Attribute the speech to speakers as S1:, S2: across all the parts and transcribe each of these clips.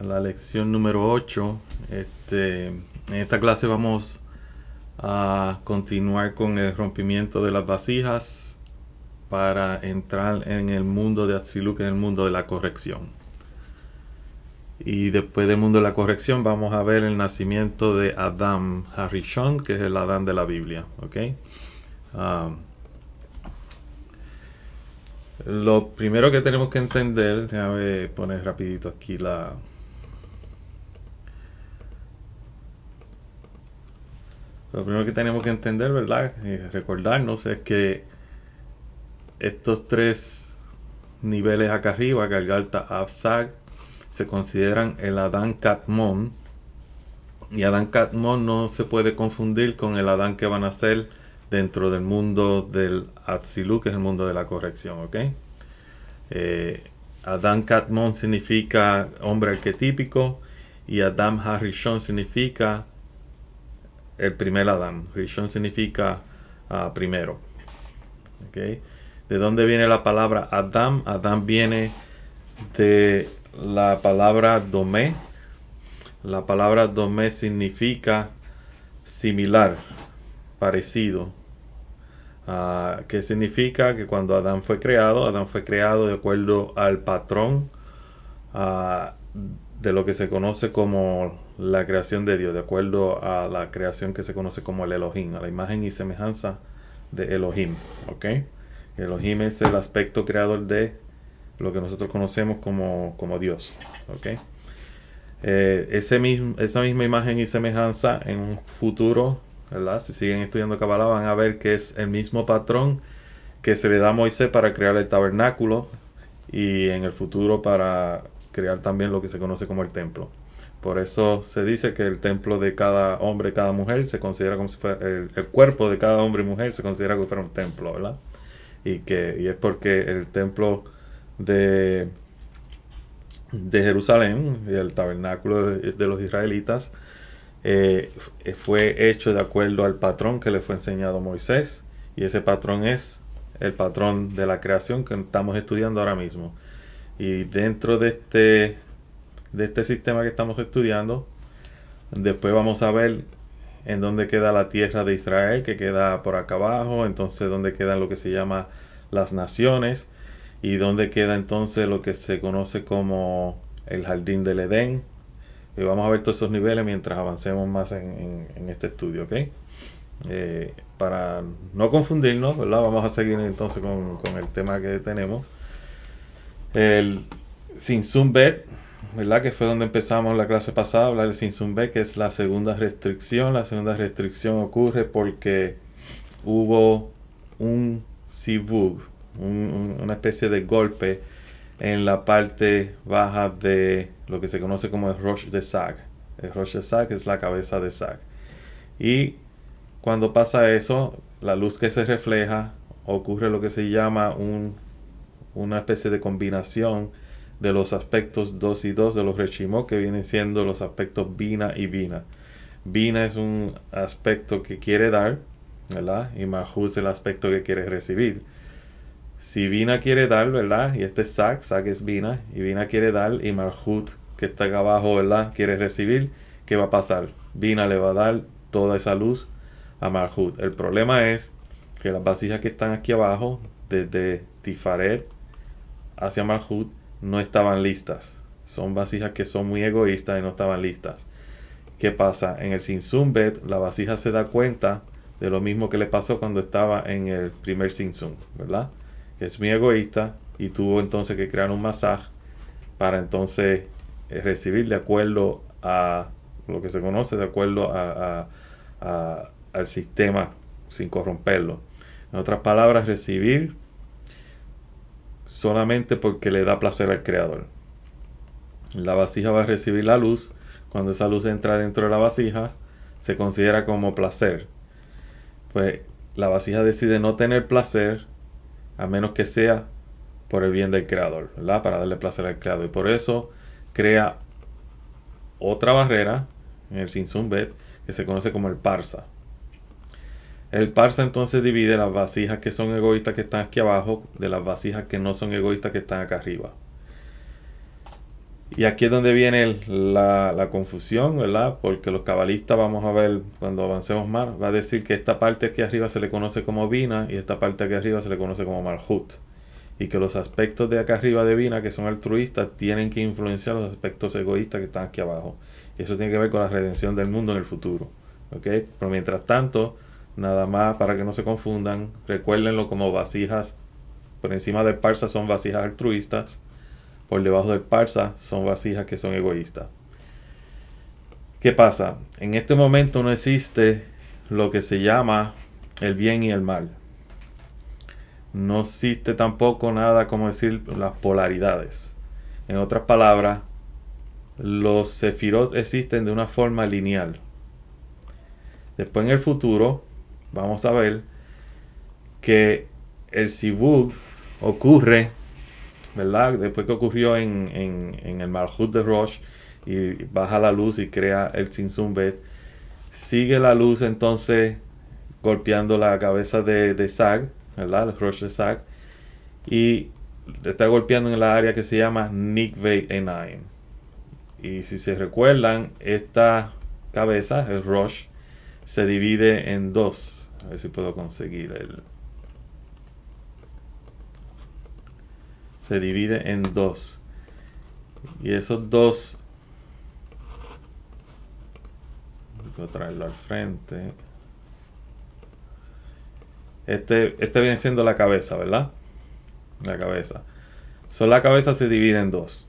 S1: la lección número 8. En esta clase vamos a continuar con el rompimiento de las vasijas para entrar en el mundo de Atziluk, que es el mundo de la corrección. Y después del mundo de la corrección vamos a ver el nacimiento de Adam Harishon, que es el Adán de la Biblia. ¿Okay? Lo primero que tenemos que entender, déjame poner rapidito aquí Lo primero que tenemos que entender, ¿verdad? Y recordarnos es que estos tres niveles acá arriba, Galgalta, Absag, se consideran el Adán Katmon. Y Adán Katmon no se puede confundir con el Adán que van a ser dentro del mundo del Atziluk, que es el mundo de la corrección, ¿ok? Adán Katmon significa hombre arquetípico y Adam Harishon significa el primer Adán. Rishon significa primero. ¿Okay? ¿De dónde viene la palabra Adam? Adam viene de la palabra domé. La palabra domé significa similar, parecido. ¿Qué significa? Que cuando Adán fue creado de acuerdo al patrón de lo que se conoce como la creación de Dios, de acuerdo a la creación que se conoce como el Elohim, a la imagen y semejanza de Elohim. ¿Ok? Elohim es el aspecto creador de lo que nosotros conocemos como Dios. ¿Ok? Esa misma imagen y semejanza en un futuro, ¿verdad? Si siguen estudiando Kabbalah van a ver que es el mismo patrón que se le da a Moisés para crear el tabernáculo y en el futuro para crear también lo que se conoce como el templo. Por eso se dice que el templo de cada hombre y cada mujer se considera como si fuera el cuerpo de cada hombre y mujer se considera como si fuera un templo, ¿verdad? Y es porque el templo de Jerusalén y el tabernáculo de los israelitas fue hecho de acuerdo al patrón que le fue enseñado a Moisés, y ese patrón es el patrón de la creación que estamos estudiando ahora mismo. Y dentro de este sistema que estamos estudiando, después vamos a ver en dónde queda la tierra de Israel, que queda por acá abajo, entonces dónde quedan lo que se llama las naciones, y dónde queda entonces lo que se conoce como el jardín del Edén. Y vamos a ver todos esos niveles mientras avancemos más en este estudio, ¿ok? Para no confundirnos, ¿verdad? Vamos a seguir entonces con el tema que tenemos. El Sinsun Bet, ¿verdad? Que fue donde empezamos la clase pasada, hablar del Sinsun Bet, que es la segunda restricción. La segunda restricción ocurre porque hubo un sivug, una especie de golpe en la parte baja de lo que se conoce como el Rosh de Sag. El Rosh de Sag es la cabeza de Sag. Y cuando pasa eso, la luz que se refleja, ocurre lo que se llama una especie de combinación de los aspectos 2 y 2 de los Reshimot, que vienen siendo los aspectos Bina y Bina. Bina es un aspecto que quiere dar, ¿verdad? Y Malhut es el aspecto que quiere recibir. Si Bina quiere dar, ¿verdad? Y este es Sag es Bina, y Bina quiere dar, y Malhut, que está acá abajo, ¿verdad? Quiere recibir, ¿qué va a pasar? Bina le va a dar toda esa luz a Malhut. El problema es que las vasijas que están aquí abajo, desde Tifaret hacia Malhut, no estaban listas. Son vasijas que son muy egoístas y no estaban listas. ¿Qué pasa? En el Sinsun Bet, la vasija se da cuenta de lo mismo que le pasó cuando estaba en el primer Sinsun, ¿verdad? Que es muy egoísta y tuvo entonces que crear un masaje para entonces recibir de acuerdo a lo que se conoce, de acuerdo al sistema sin corromperlo. En otras palabras, recibir solamente porque le da placer al creador. La vasija va a recibir la luz. Cuando esa luz entra dentro de la vasija, se considera como placer. Pues la vasija decide no tener placer a menos que sea por el bien del creador, ¿verdad? Para darle placer al creador. Y por eso crea otra barrera en el Sinsun Bet que se conoce como el Parsa. El Parsa entonces divide las vasijas que son egoístas que están aquí abajo de las vasijas que no son egoístas que están acá arriba. Y aquí es donde viene la confusión, ¿verdad? Porque los cabalistas, vamos a ver cuando avancemos más, va a decir que esta parte aquí arriba se le conoce como Bina y esta parte aquí arriba se le conoce como Malhut. Y que los aspectos de acá arriba de Bina, que son altruistas, tienen que influenciar los aspectos egoístas que están aquí abajo. Y eso tiene que ver con la redención del mundo en el futuro. ¿Ok? Pero mientras tanto, nada más para que no se confundan, recuérdenlo como vasijas. Por encima del parsa son vasijas altruistas. Por debajo del parsa son vasijas que son egoístas. ¿Qué pasa? En este momento no existe lo que se llama el bien y el mal. No existe tampoco nada como decir las polaridades. En otras palabras, los sefirot existen de una forma lineal. Después en el futuro vamos a ver que el Sibug ocurre, ¿verdad? Después que ocurrió en el Malhut de Rosh y baja la luz y crea el Tzimtzum Bet, sigue la luz entonces golpeando la cabeza de Sag, ¿verdad? El Rosh de Sag, y está golpeando en la área que se llama Nikvei Enaim. Y si se recuerdan, esta cabeza, el Rosh, se divide en dos. A ver si puedo conseguir el... Se divide en dos. Y esos dos... Voy a traerlo al frente. Este viene siendo la cabeza, ¿verdad? La cabeza. La cabeza se divide en dos.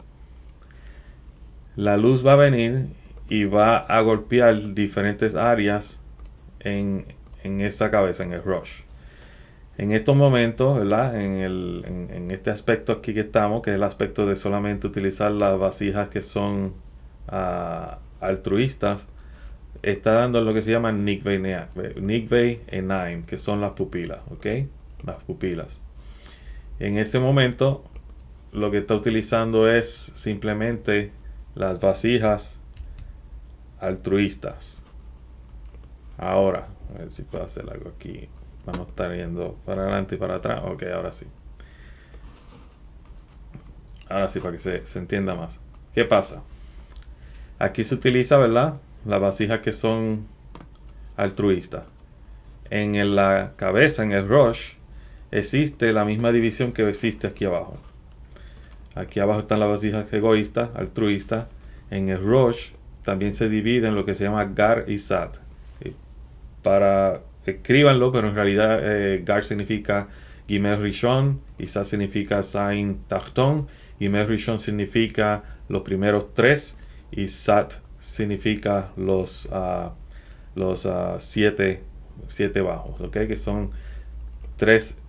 S1: La luz va a venir y va a golpear diferentes áreas en esa cabeza, en el Rosh. En estos momentos, ¿verdad? En este aspecto aquí que estamos, que es el aspecto de solamente utilizar las vasijas que son altruistas, está dando lo que se llama Nikvei Enaim, que son las pupilas, ¿ok? Las pupilas. En ese momento, lo que está utilizando es simplemente las vasijas altruistas. Ahora, a ver si puedo hacer algo aquí. Vamos a estar yendo para adelante y para atrás. Ok, ahora sí. Ahora sí, para que se entienda más. ¿Qué pasa? Aquí se utiliza, ¿verdad? Las vasijas que son altruistas. En la cabeza, en el Rosh, existe la misma división que existe aquí abajo. Aquí abajo están las vasijas egoístas, altruistas. En el Rosh también se divide en lo que se llama Gar y Sat. Escríbanlo, pero en realidad Gar significa Gimel Rishon y Sat significa Zain Tachton. Gimel Rishon significa los primeros tres y Sat significa los siete bajos, ¿ok? Que son tres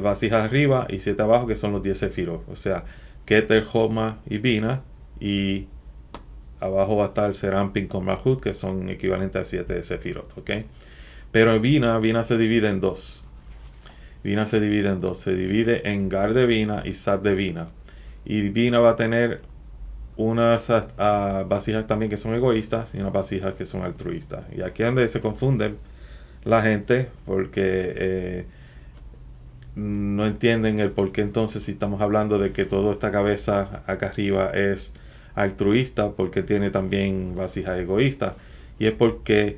S1: vasijas arriba y 7 abajo, que son los 10 sefirot. O sea, Keter, Homa y Bina. Y abajo va a estar Serampin con Malhut, que son equivalentes a 7 sefirot, ¿ok? Pero Bina se divide en dos. Bina se divide en dos. Se divide en Gar de Bina y Sat de Bina. Y Bina va a tener unas vasijas también que son egoístas y unas vasijas que son altruistas. Y aquí es donde se confunde la gente, porque no entienden el por qué entonces, si estamos hablando de que toda esta cabeza acá arriba es altruista, porque tiene también vasijas egoístas. Y es porque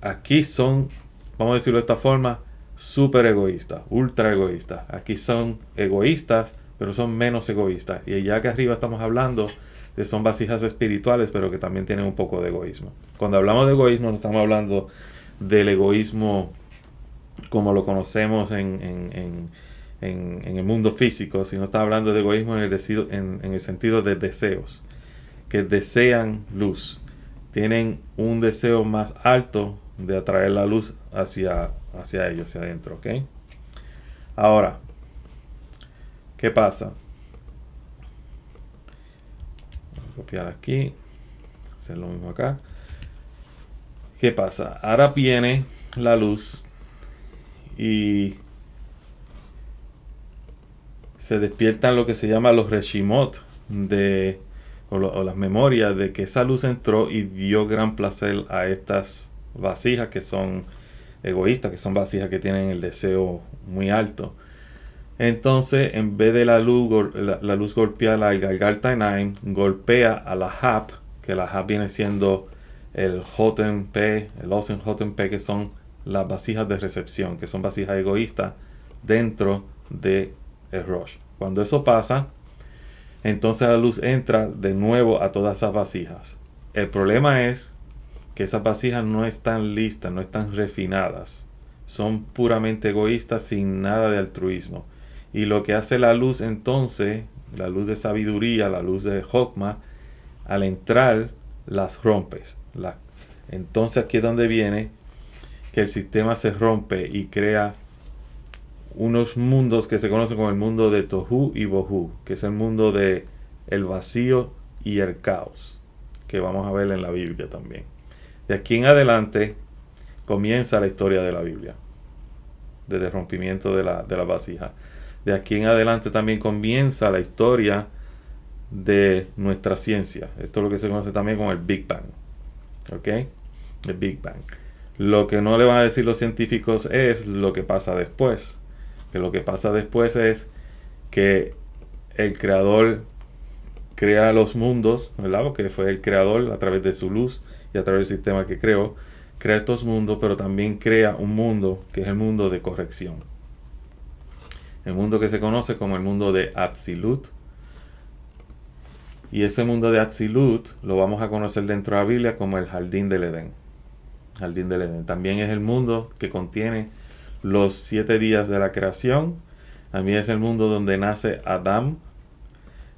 S1: aquí son, vamos a decirlo de esta forma, súper egoístas, ultra egoístas. Aquí son egoístas, pero son menos egoístas. Y ya que arriba estamos hablando de son vasijas espirituales, pero que también tienen un poco de egoísmo. Cuando hablamos de egoísmo, no estamos hablando del egoísmo como lo conocemos en el mundo físico, sino estamos hablando de egoísmo en el sentido de deseos, que desean luz. Tienen un deseo más alto de atraer la luz hacia ellos, hacia adentro, ¿ok? Ahora, ¿qué pasa? Voy a copiar aquí, hacer lo mismo acá. ¿Qué pasa? Ahora viene la luz y se despiertan lo que se llama los reshimot o las memorias de que esa luz entró y dio gran placer a estas vasijas que son egoístas, que son vasijas que tienen el deseo muy alto. Entonces, en vez de la luz golpear al Galgalta-9, golpea a la Hap, que la Hap viene siendo el Jotunpe, el Osen Jotunpe, que son las vasijas de recepción, que son vasijas egoístas dentro de el Rosh. Cuando eso pasa, entonces la luz entra de nuevo a todas esas vasijas. El problema es que esas vasijas no están listas, no están refinadas. Son puramente egoístas sin nada de altruismo. Y lo que hace la luz entonces, la luz de sabiduría, la luz de Jokma, al entrar las rompes. Entonces aquí es donde viene que el sistema se rompe y crea unos mundos que se conocen como el mundo de Tohu y Bohu, que es el mundo de el vacío y el caos, que vamos a ver en la Biblia también. De aquí en adelante comienza la historia de la Biblia, desde el rompimiento de la vasija. De aquí en adelante también comienza la historia de nuestra ciencia. Esto es lo que se conoce también como el Big Bang. ¿Ok? El Big Bang. Lo que no le van a decir los científicos es lo que pasa después. Que lo que pasa después es que el creador crea los mundos, ¿verdad? Porque fue el creador a través de su luz y a través del sistema que creó, crea estos mundos, pero también crea un mundo que es el mundo de corrección. El mundo que se conoce como el mundo de Atzilut. Y ese mundo de Atzilut lo vamos a conocer dentro de la Biblia como el Jardín del Edén. Jardín del Edén. También es el mundo que contiene los 7 días de la creación. También es el mundo donde nace Adán,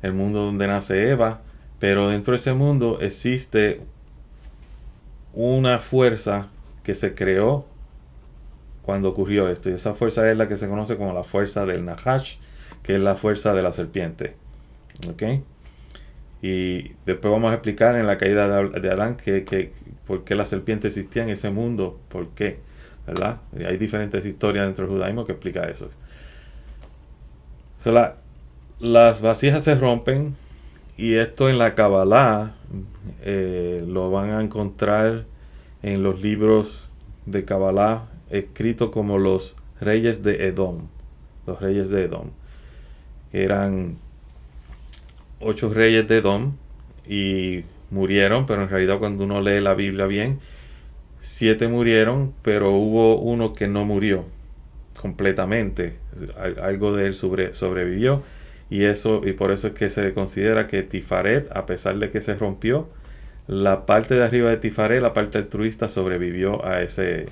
S1: el mundo donde nace Eva, pero dentro de ese mundo existe una fuerza que se creó cuando ocurrió esto, y esa fuerza es la que se conoce como la fuerza del Nahash, que es la fuerza de la serpiente. ¿Ok? Y después vamos a explicar en la caída de Adán que por qué la serpiente existía en ese mundo, por qué, ¿verdad? Y hay diferentes historias dentro del judaísmo que explica eso. Las vasijas se rompen, y esto en la Kabbalah lo van a encontrar en los libros de Kabbalah escritos como los reyes de Edom. Los reyes de Edom. Eran 8 reyes de Edom y murieron, pero en realidad cuando uno lee la Biblia bien, 7 murieron, pero hubo uno que no murió completamente. Algo de él sobrevivió. Y por eso es que se considera que Tifaret, a pesar de que se rompió, la parte de arriba de Tifaret, la parte altruista, sobrevivió a ese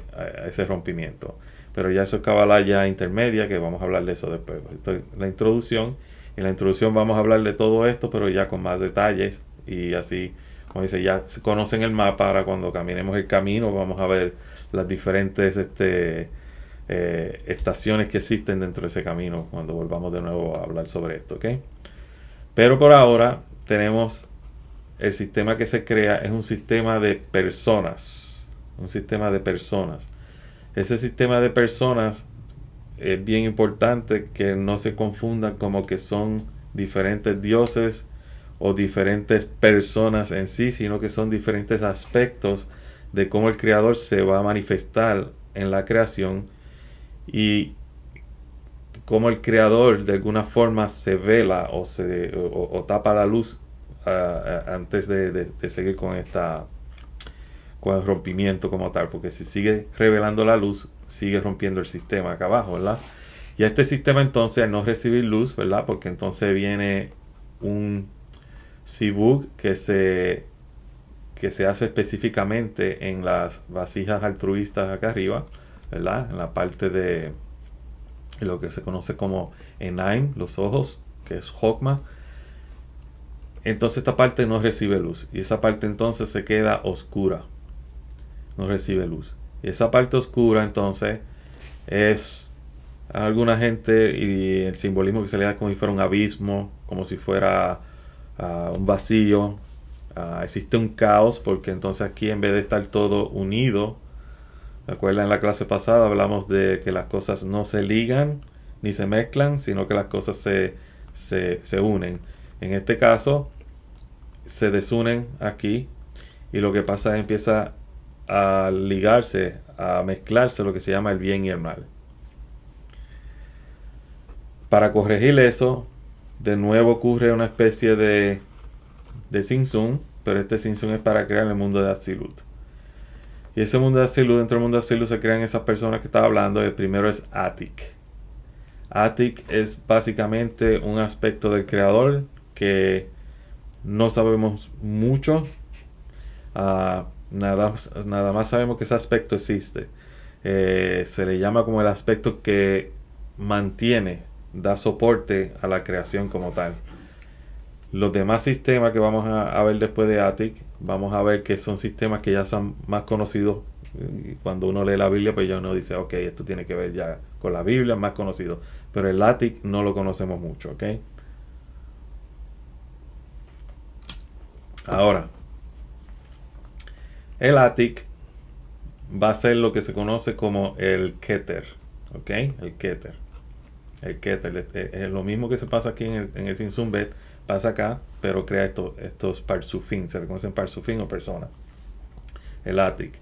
S1: rompimiento. Pero ya eso es Kabbalah ya intermedia, que vamos a hablar de eso después. Esto es la introducción. En la introducción vamos a hablar de todo esto, pero ya con más detalles. Y así, como dice, ya se conocen el mapa. Ahora cuando caminemos el camino vamos a ver las diferentes estaciones que existen dentro de ese camino cuando volvamos de nuevo a hablar sobre esto, ¿ok? Pero por ahora tenemos el sistema que se crea, es un sistema de personas, ese sistema de personas es bien importante que no se confundan como que son diferentes dioses o diferentes personas en sí, sino que son diferentes aspectos de cómo el creador se va a manifestar en la creación y cómo el creador de alguna forma se vela o tapa la luz antes de seguir con el rompimiento como tal, porque si sigue revelando la luz, sigue rompiendo el sistema acá abajo, ¿verdad? Y a este sistema entonces, al no recibir luz, ¿verdad? Porque entonces viene un sibuk que se hace específicamente en las vasijas altruistas acá arriba, ¿verdad? En la parte de lo que se conoce como Enaim, los ojos, que es Jokma. Entonces esta parte no recibe luz, y esa parte entonces se queda oscura, no recibe luz. Y esa parte oscura entonces es a alguna gente, y el simbolismo que se le da como si fuera un abismo, como si fuera un vacío. Existe un caos, porque entonces aquí en vez de estar todo unido, ¿recuerdan? En la clase pasada hablamos de que las cosas no se ligan ni se mezclan, sino que las cosas se unen. En este caso se desunen aquí, y lo que pasa es que empieza a ligarse, a mezclarse lo que se llama el bien y el mal. Para corregir eso, de nuevo ocurre una especie de Zinzun, pero este Zinzun es para crear el mundo de Atzilut. Y ese mundo de Atzilut, dentro del mundo de Atzilut se crean esas personas que estaba hablando. El primero es Atik. Atik es básicamente un aspecto del creador que no sabemos mucho. Nada más sabemos que ese aspecto existe. Se le llama como el aspecto que mantiene, da soporte a la creación como tal. Los demás sistemas que vamos a ver después de Atik, vamos a ver que son sistemas que ya son más conocidos. Cuando uno lee la Biblia, pues ya uno dice, ok, esto tiene que ver ya con la Biblia, más conocido. Pero el Atik no lo conocemos mucho, ok. Ahora, el Atik va a ser lo que se conoce como el Keter, ok, el Keter. El Keter es lo mismo que se pasa aquí en el Zinzun Bet, pasa acá, pero crea estos parsufin, se le conocen parsufin o personas. El Atik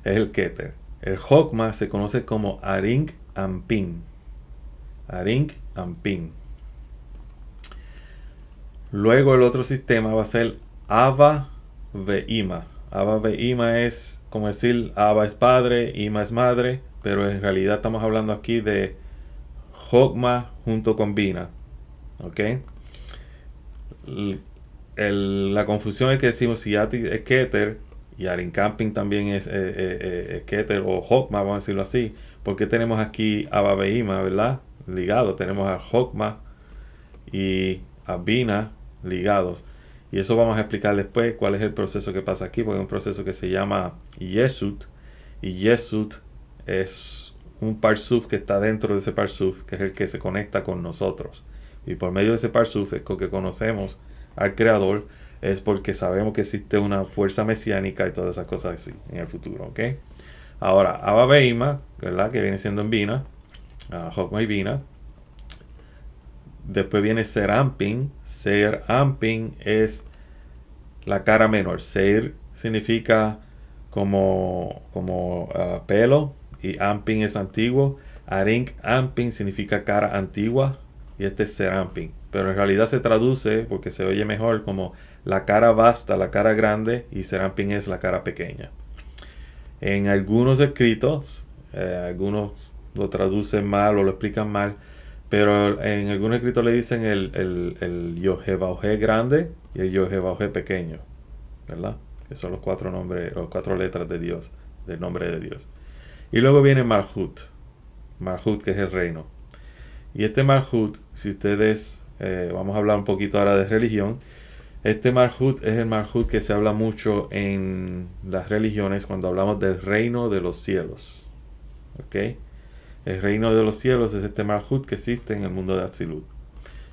S1: es el Keter. El Hokma se conoce como Aring Ampin. Aring Ampin. Luego el otro sistema va a ser Ava Veima. Ava Veima es como decir Ava es padre, Ima es madre, pero en realidad estamos hablando aquí de Hokma junto con Bina. ¿Ok? La confusión es que decimos si Atik es Keter y Arincamping también es Keter o Hokma, vamos a decirlo así. Porque tenemos aquí a Babeima, ¿verdad? Ligado. Tenemos a Hokma y a Bina ligados. Y eso vamos a explicar después cuál es el proceso que pasa aquí, porque es un proceso que se llama Yesut. Y Yesut es un parsuf que está dentro de ese parsuf, que es el que se conecta con nosotros. Y por medio de ese parsuf es que conocemos al creador, es porque sabemos que existe una fuerza mesiánica y todas esas cosas así en el futuro, ¿ok? Ahora, Abba Beima, ¿verdad? Que viene siendo en Bina, Hokma y Bina. Después viene Serampin. Serampin es la cara menor. Ser significa como pelo y Ampin es antiguo. Aring Ampin significa cara antigua y este es Serampin. Pero en realidad se traduce, porque se oye mejor, como la cara vasta, la cara grande, y Serampin es la cara pequeña. En algunos escritos, algunos lo traducen mal o lo explican mal, pero en algunos escritos le dicen el Yohevaoje grande y el Yohevaoje pequeño, ¿verdad? Que son los cuatro nombres, los cuatro letras de Dios, del nombre de Dios. Y luego viene Malhut. Malhut, que es el reino. Y este Malhut, si ustedes, vamos a hablar un poquito ahora de religión. Este Malhut es el Malhut que se habla mucho en las religiones cuando hablamos del reino de los cielos. ¿Ok? El reino de los cielos es este Malhut que existe en el mundo de Atzilut,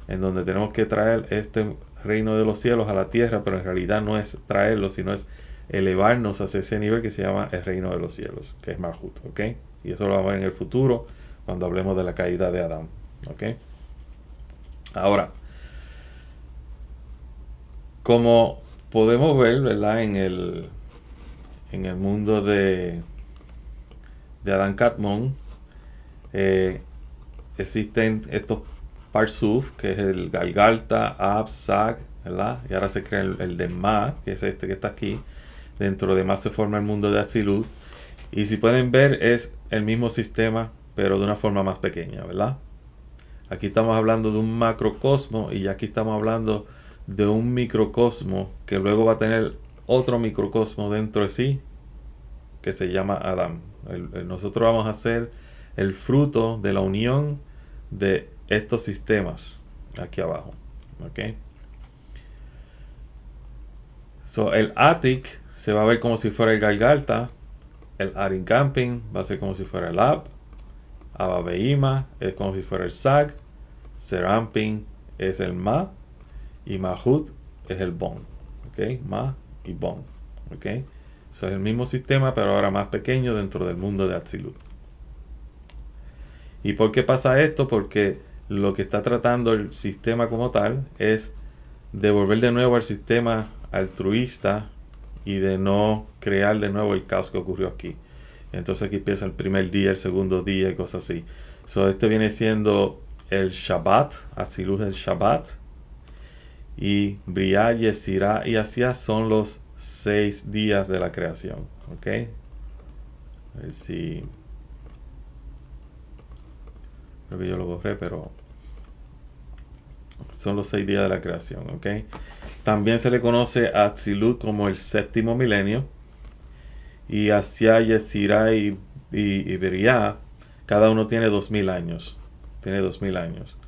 S1: en donde tenemos que traer este reino de los cielos a la tierra, pero en realidad no es traerlo, sino es elevarnos hacia ese nivel que se llama el reino de los cielos, que es Malhut, ¿ok? Y eso lo vamos a ver en el futuro cuando hablemos de la caída de Adán, ¿ok? Ahora, como podemos ver, ¿verdad? En el mundo de Adán Kadmon, existen estos Parsuf, que es el Galgalta, Ab, Sag, ¿verdad? Y ahora se crea el de Ma, que es este que está aquí. Dentro de Ma se forma el mundo de Atzilut. Y si pueden ver, es el mismo sistema, pero de una forma más pequeña, ¿verdad? Aquí estamos hablando de un macrocosmo y aquí estamos hablando de un microcosmo que luego va a tener otro microcosmo dentro de sí que se llama Adán. Nosotros vamos a hacer el fruto de la unión de estos sistemas aquí abajo, ¿ok? So, el Atik se va a ver como si fuera el Galgalta, el Arincamping va a ser como si fuera el Ab, Abba Beima es como si fuera el Sag, Seramping es el Ma y Malhut es el Bon, ¿ok? Ma y Bon, ¿ok? So, es el mismo sistema, pero ahora más pequeño dentro del mundo de Atzilut. ¿Y por qué pasa esto? Porque lo que está tratando el sistema como tal es devolver de nuevo al sistema altruista y de no crear de nuevo el caos que ocurrió aquí. Entonces aquí empieza el primer día, el segundo día y cosas así. So, este viene siendo el Shabbat, Atzilut el Shabbat, y Briah, Yetzirah y Asiah son los 6 días de la creación. ¿Ok? A ver si... Creo que yo lo borré, pero... Son los 6 días de la creación. ¿Ok? También se le conoce a Atzilut como el séptimo milenio. Y Asiah, Yetzirah y Briah, cada uno tiene 2000 años. Tiene 2000 años.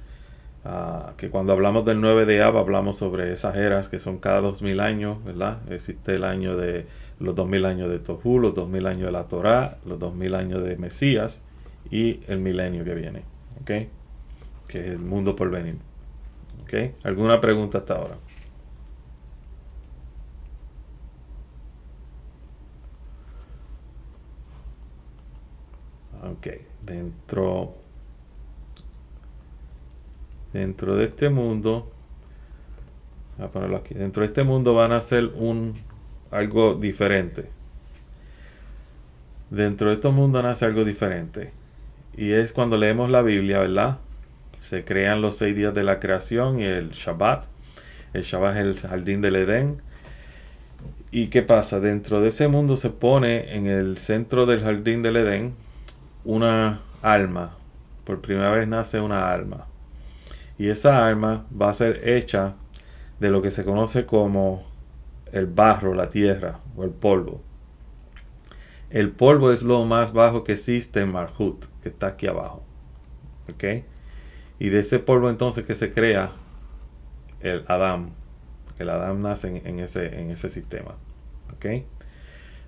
S1: Que cuando hablamos del 9 de Av hablamos sobre esas eras que son cada 2000 años, ¿verdad? Existe el año de los 2000 años de Tohu, los 2000 años de la Torá, los 2000 años de Mesías y el milenio que viene, ¿ok? Que es el mundo por venir, ¿ok? ¿Alguna pregunta hasta ahora? Ok, dentro de este mundo, voy a ponerlo aquí, dentro de este mundo van a hacer algo diferente. Dentro de este mundo nace algo diferente. Y es cuando leemos la Biblia, ¿verdad? Se crean los 6 días de la creación y el Shabbat. El Shabbat es el jardín del Edén. ¿Y qué pasa? Dentro de ese mundo se pone en el centro del jardín del Edén una alma. Por primera vez nace una alma. Y esa alma va a ser hecha de lo que se conoce como el barro, la tierra o el polvo. El polvo es lo más bajo que existe en Malhut, que está aquí abajo. ¿Ok? Y de ese polvo entonces que se crea el Adán. El Adán nace en ese sistema. ¿Ok?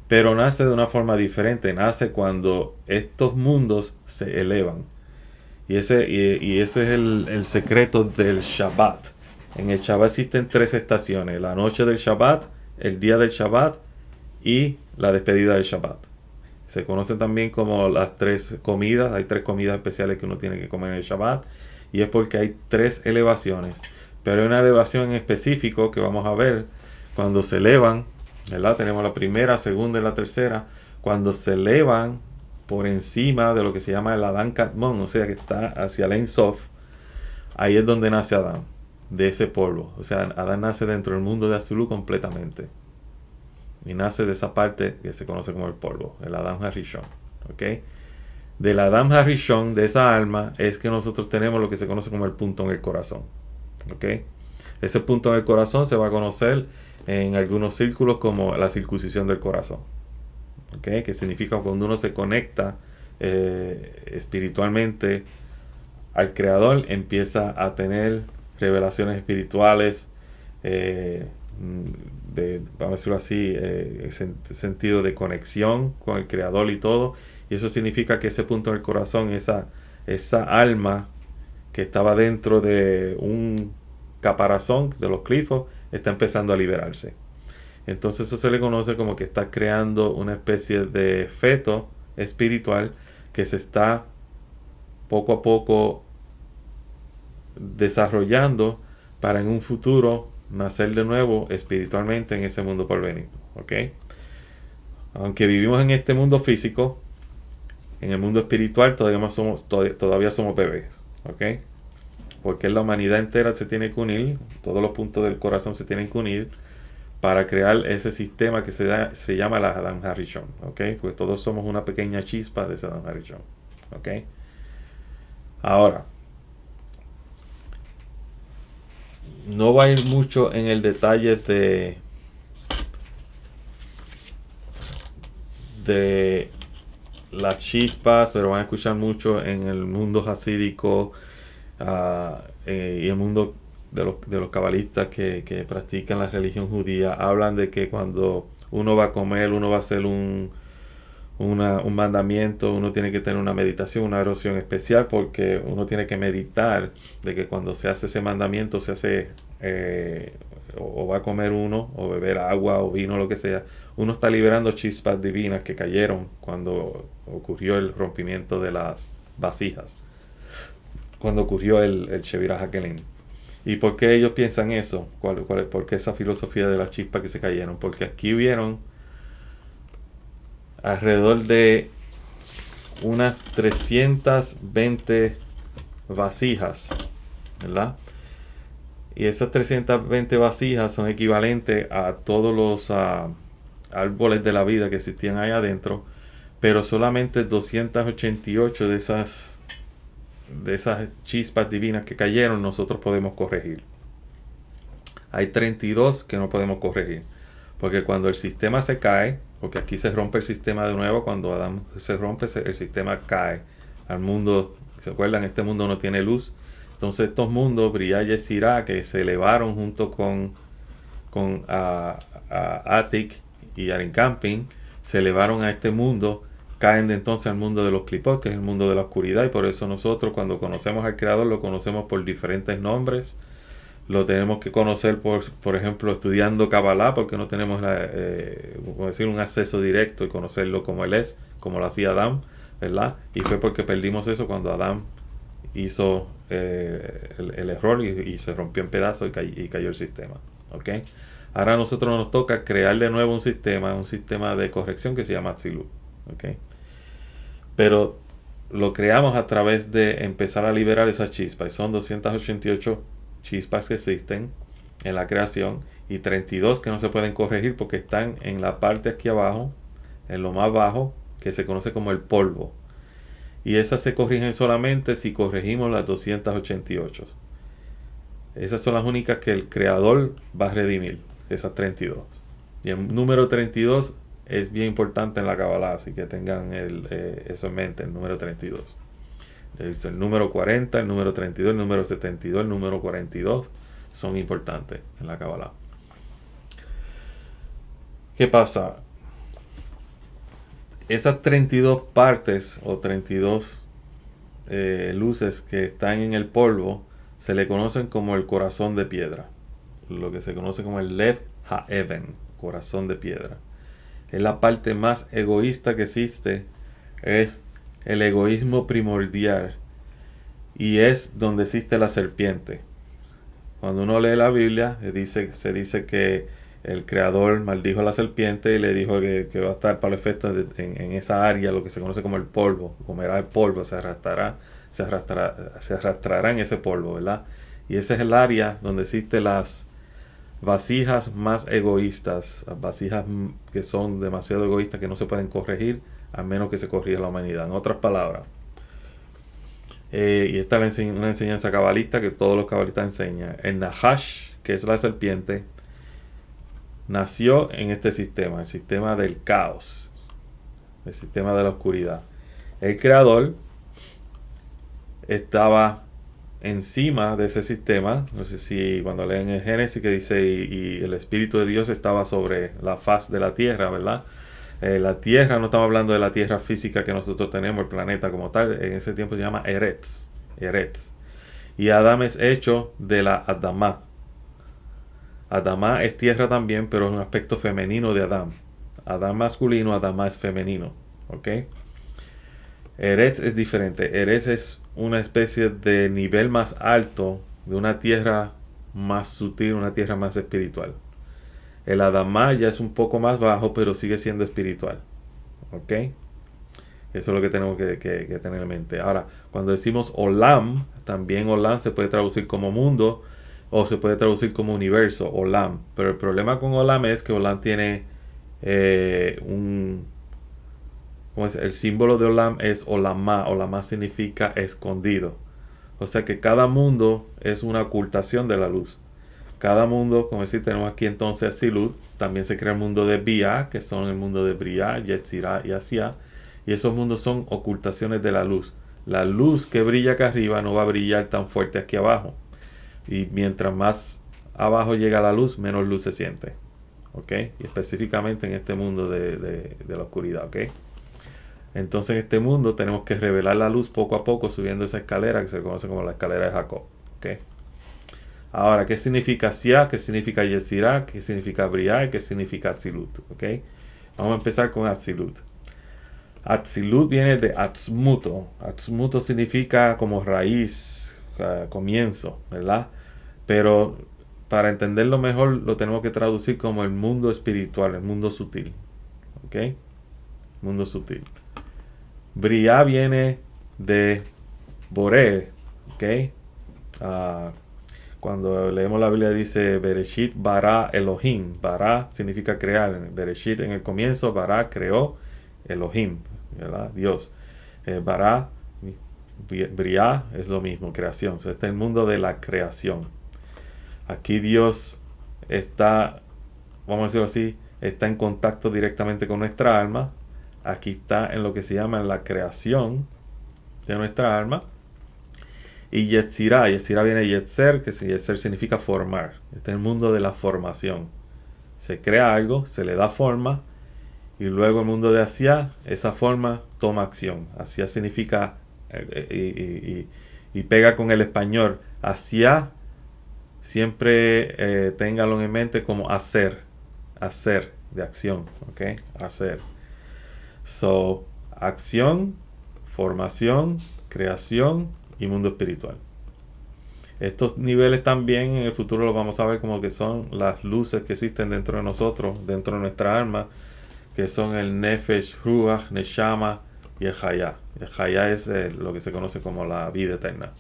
S1: Pero nace de una forma diferente. Nace cuando estos mundos se elevan. Y ese es el secreto del Shabbat. En el Shabbat existen 3 estaciones. La noche del Shabbat, el día del Shabbat y la despedida del Shabbat. Se conocen también como las 3 comidas. Hay 3 comidas especiales que uno tiene que comer en el Shabbat. Y es porque hay 3 elevaciones. Pero hay una elevación en específico que vamos a ver cuando se elevan, ¿verdad? Tenemos la primera, segunda y la tercera. Cuando se elevan por encima de lo que se llama el Adán Kadmon, o sea que está hacia el Ein Sof, ahí es donde nace Adán, de ese polvo. O sea, Adán nace dentro del mundo de Atzilut completamente. Y nace de esa parte que se conoce como el polvo, el Adam Harishon. ¿Ok? Del Adam Harishon, de esa alma, es que nosotros tenemos lo que se conoce como el punto en el corazón. ¿Ok? Ese punto en el corazón se va a conocer en algunos círculos como la circuncisión del corazón. ¿Ok? Que significa cuando uno se conecta espiritualmente al Creador, empieza a tener revelaciones espirituales, vamos a decirlo así, sentido de conexión con el Creador y todo. Y eso significa que ese punto en el corazón, esa alma que estaba dentro de un caparazón de los clifos, está empezando a liberarse. Entonces eso se le conoce como que está creando una especie de feto espiritual que se está poco a poco desarrollando para en un futuro nacer de nuevo espiritualmente en ese mundo por venir. ¿Ok? Aunque vivimos en este mundo físico, en el mundo espiritual todavía somos bebés. ¿Ok? Porque la humanidad entera se tiene que unir, todos los puntos del corazón se tienen que unir para crear ese sistema que se llama la Adam Harishon. ¿Ok? Pues todos somos una pequeña chispa de ese Adam Harishon. ¿Ok? Ahora, no va a ir mucho en el detalle de las chispas, pero van a escuchar mucho en el mundo hasídico y el mundo de los cabalistas que practican la religión judía. Hablan de que cuando uno va a comer, uno va a hacer un mandamiento, uno tiene que tener una meditación, una oración especial, porque uno tiene que meditar de que cuando se hace ese mandamiento, se hace o va a comer uno, o beber agua o vino, lo que sea, uno está liberando chispas divinas que cayeron cuando ocurrió el rompimiento de las vasijas, cuando ocurrió el Shevirah HaKelim. ¿Y por qué ellos piensan eso? ¿Por qué esa filosofía de las chispas que se cayeron? Porque aquí hubieron alrededor de unas 320 vasijas, ¿verdad? Y esas 320 vasijas son equivalentes a todos los árboles de la vida que existían ahí adentro, pero solamente 288 de esas chispas divinas que cayeron nosotros podemos corregir. Hay 32 que no podemos corregir, porque cuando el sistema se cae, porque aquí se rompe el sistema de nuevo, cuando Adán se rompe el sistema cae al mundo. ¿Se acuerdan? Este mundo no tiene luz. Entonces estos mundos, Briah y Sirah, que se elevaron junto con Atik y Arincamping, se elevaron a este mundo, caen de entonces al mundo de los Klipot, que es el mundo de la oscuridad, y por eso nosotros cuando conocemos al Creador lo conocemos por diferentes nombres. Lo tenemos que conocer por ejemplo, estudiando Kabbalah, porque no tenemos un acceso directo y conocerlo como Él es, como lo hacía Adán, ¿verdad? Y fue porque perdimos eso cuando Adán hizo el error y se rompió en pedazos y cayó el sistema. ¿Ok? Ahora a nosotros nos toca crear de nuevo un sistema de corrección que se llama Atzilut. ¿Ok? Pero lo creamos a través de empezar a liberar esas chispas. Y son 288 chispas que existen en la creación y 32 que no se pueden corregir porque están en la parte aquí abajo, en lo más bajo, que se conoce como el polvo. Y esas se corrigen solamente si corregimos las 288. Esas son las únicas que el Creador va a redimir, esas 32. Y el número 32 es bien importante en la Kabbalah, así que tengan eso en mente, el número 32. El número 40, el número 32, el número 72, el número 42 son importantes en la Kabbalah. ¿Qué pasa? Esas 32 partes o 32 luces que están en el polvo se le conocen como el corazón de piedra, lo que se conoce como el Lev HaEven, corazón de piedra. Es la parte más egoísta que existe, es el egoísmo primordial y es donde existe la serpiente. Cuando uno lee la Biblia se dice que el Creador maldijo a la serpiente y le dijo que va a estar para el efecto en esa área, lo que se conoce como el polvo. Comerá el polvo, se arrastrará en ese polvo, ¿verdad? Y ese es el área donde existen las vasijas más egoístas, las vasijas que son demasiado egoístas, que no se pueden corregir a menos que se corrija la humanidad. En otras palabras, y esta es una enseñanza cabalista que todos los cabalistas enseñan. El Nahash, que es la serpiente, nació en este sistema, el sistema del caos, el sistema de la oscuridad. El Creador estaba encima de ese sistema. No sé si cuando leen el Génesis que dice y el Espíritu de Dios estaba sobre la faz de la tierra, ¿verdad? La tierra, no estamos hablando de la tierra física que nosotros tenemos, el planeta como tal. En ese tiempo se llama Eretz. Y Adán es hecho de la Adamá. Adamá es tierra también, pero es un aspecto femenino de Adán. Adán masculino, Adamá es femenino. ¿Ok? Eretz es diferente. Eretz es una especie de nivel más alto de una tierra más sutil, una tierra más espiritual. El Adamá ya es un poco más bajo, pero sigue siendo espiritual. ¿Ok? Eso es lo que tenemos que tener en mente. Ahora, cuando decimos Olam, también Olam se puede traducir como mundo o se puede traducir como universo, Olam. Pero el problema con Olam es que Olam tiene el símbolo de Olam es Olamá. Olamá significa escondido. O sea que cada mundo es una ocultación de la luz. Cada mundo, como decir, tenemos aquí entonces Atzilut. También se crea el mundo de Bia, que son el mundo de Briah, Yetzirah y Asiah. Y esos mundos son ocultaciones de la luz. La luz que brilla acá arriba no va a brillar tan fuerte aquí abajo. Y mientras más abajo llega la luz, menos luz se siente. ¿Ok? Y específicamente en este mundo de la oscuridad. ¿Ok? Entonces en este mundo tenemos que revelar la luz poco a poco subiendo esa escalera que se conoce como la escalera de Jacob. ¿Ok? Ahora, ¿qué significa Asiah? ¿Qué significa Yetzirah? ¿Qué significa Briah? ¿Qué significa Atzilut? ¿Ok? Vamos a empezar con Atzilut. Atzilut viene de Atzmuto. Atzmuto significa como raíz, comienzo, ¿verdad? Pero para entenderlo mejor lo tenemos que traducir como el mundo espiritual, el mundo sutil. ¿Ok? Mundo sutil. Briah viene de Boré, ¿ok? ¿Ok? Ah, cuando leemos la Biblia dice Bereshit bara Elohim. Bara significa crear. Bereshit en el comienzo, bara creó Elohim, ¿verdad? Dios. Bara, Briah es lo mismo, creación. O sea, este es el mundo de la creación. Aquí Dios está, vamos a decirlo así, está en contacto directamente con nuestra alma. Aquí está en lo que se llama la creación de nuestra alma. Y Yetzirah viene de Yetzer, que Yetzer significa formar. Este es el mundo de la formación. Se crea algo, se le da forma, y luego el mundo de Asiá, esa forma toma acción. Asiá significa, y pega con el español, Asiá, siempre téngalo en mente como hacer, de acción, ¿ok? Hacer. So, acción, formación, creación y mundo espiritual. Estos niveles también en el futuro los vamos a ver como que son las luces que existen dentro de nosotros, dentro de nuestra alma, que son el Nefesh, Ruach, Neshama y el Hayah. El Hayah es lo que se conoce como la vida eterna.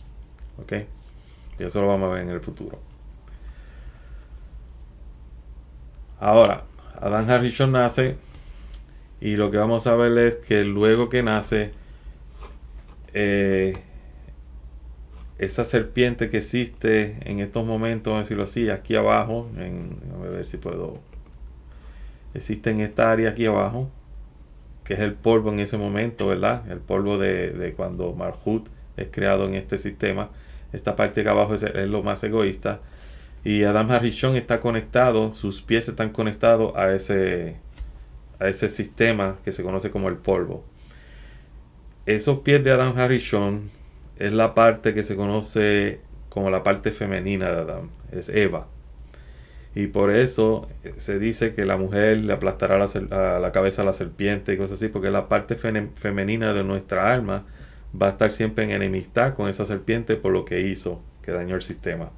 S1: ¿Ok? Y eso lo vamos a ver en el futuro. Ahora, Adán Harishon nace, y lo que vamos a ver es que luego que nace, esa serpiente que existe en estos momentos, vamos a decirlo así, aquí abajo, a ver si puedo, existe en esta área aquí abajo, que es el polvo en ese momento, ¿verdad? El polvo de cuando Malhut es creado en este sistema. Esta parte que abajo es lo más egoísta. Y Adam Harishon está conectado, sus pies están conectados a ese sistema que se conoce como el polvo. Esos pies de Adam Harishon es la parte que se conoce como la parte femenina de Adam, es Eva. Y por eso se dice que la mujer le aplastará la cabeza a la serpiente y cosas así, porque la parte femenina de nuestra alma va a estar siempre en enemistad con esa serpiente por lo que hizo, que dañó el sistema.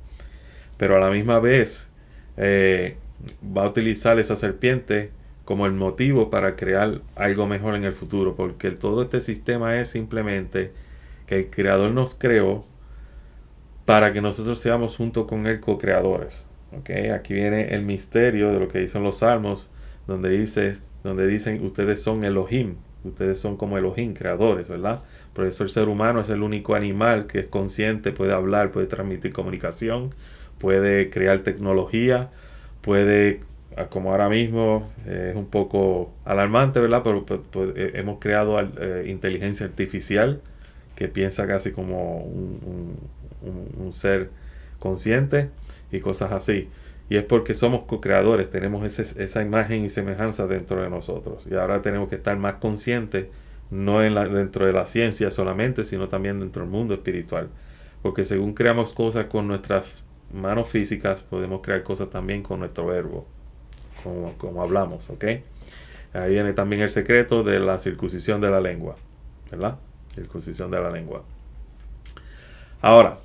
S1: Pero a la misma vez va a utilizar esa serpiente como el motivo para crear algo mejor en el futuro, porque todo este sistema es simplemente que el creador nos creó para que nosotros seamos junto con él co-creadores. ¿Okay? Aquí viene el misterio de lo que dicen los salmos, donde dicen ustedes son Elohim, ustedes son como Elohim, creadores, ¿verdad? Por eso el ser humano es el único animal que es consciente, puede hablar, puede transmitir comunicación, puede crear tecnología, puede, como ahora mismo es un poco alarmante, ¿verdad? Pero hemos creado inteligencia artificial que piensa casi como un ser consciente y cosas así. Y es porque somos co-creadores, tenemos esa imagen y semejanza dentro de nosotros. Y ahora tenemos que estar más conscientes, no dentro de la ciencia solamente, sino también dentro del mundo espiritual. Porque según creamos cosas con nuestras manos físicas, podemos crear cosas también con nuestro verbo, como hablamos, ¿ok? Ahí viene también el secreto de la circuncisión de la lengua, ¿verdad? Circuncisión de la lengua. Ahora,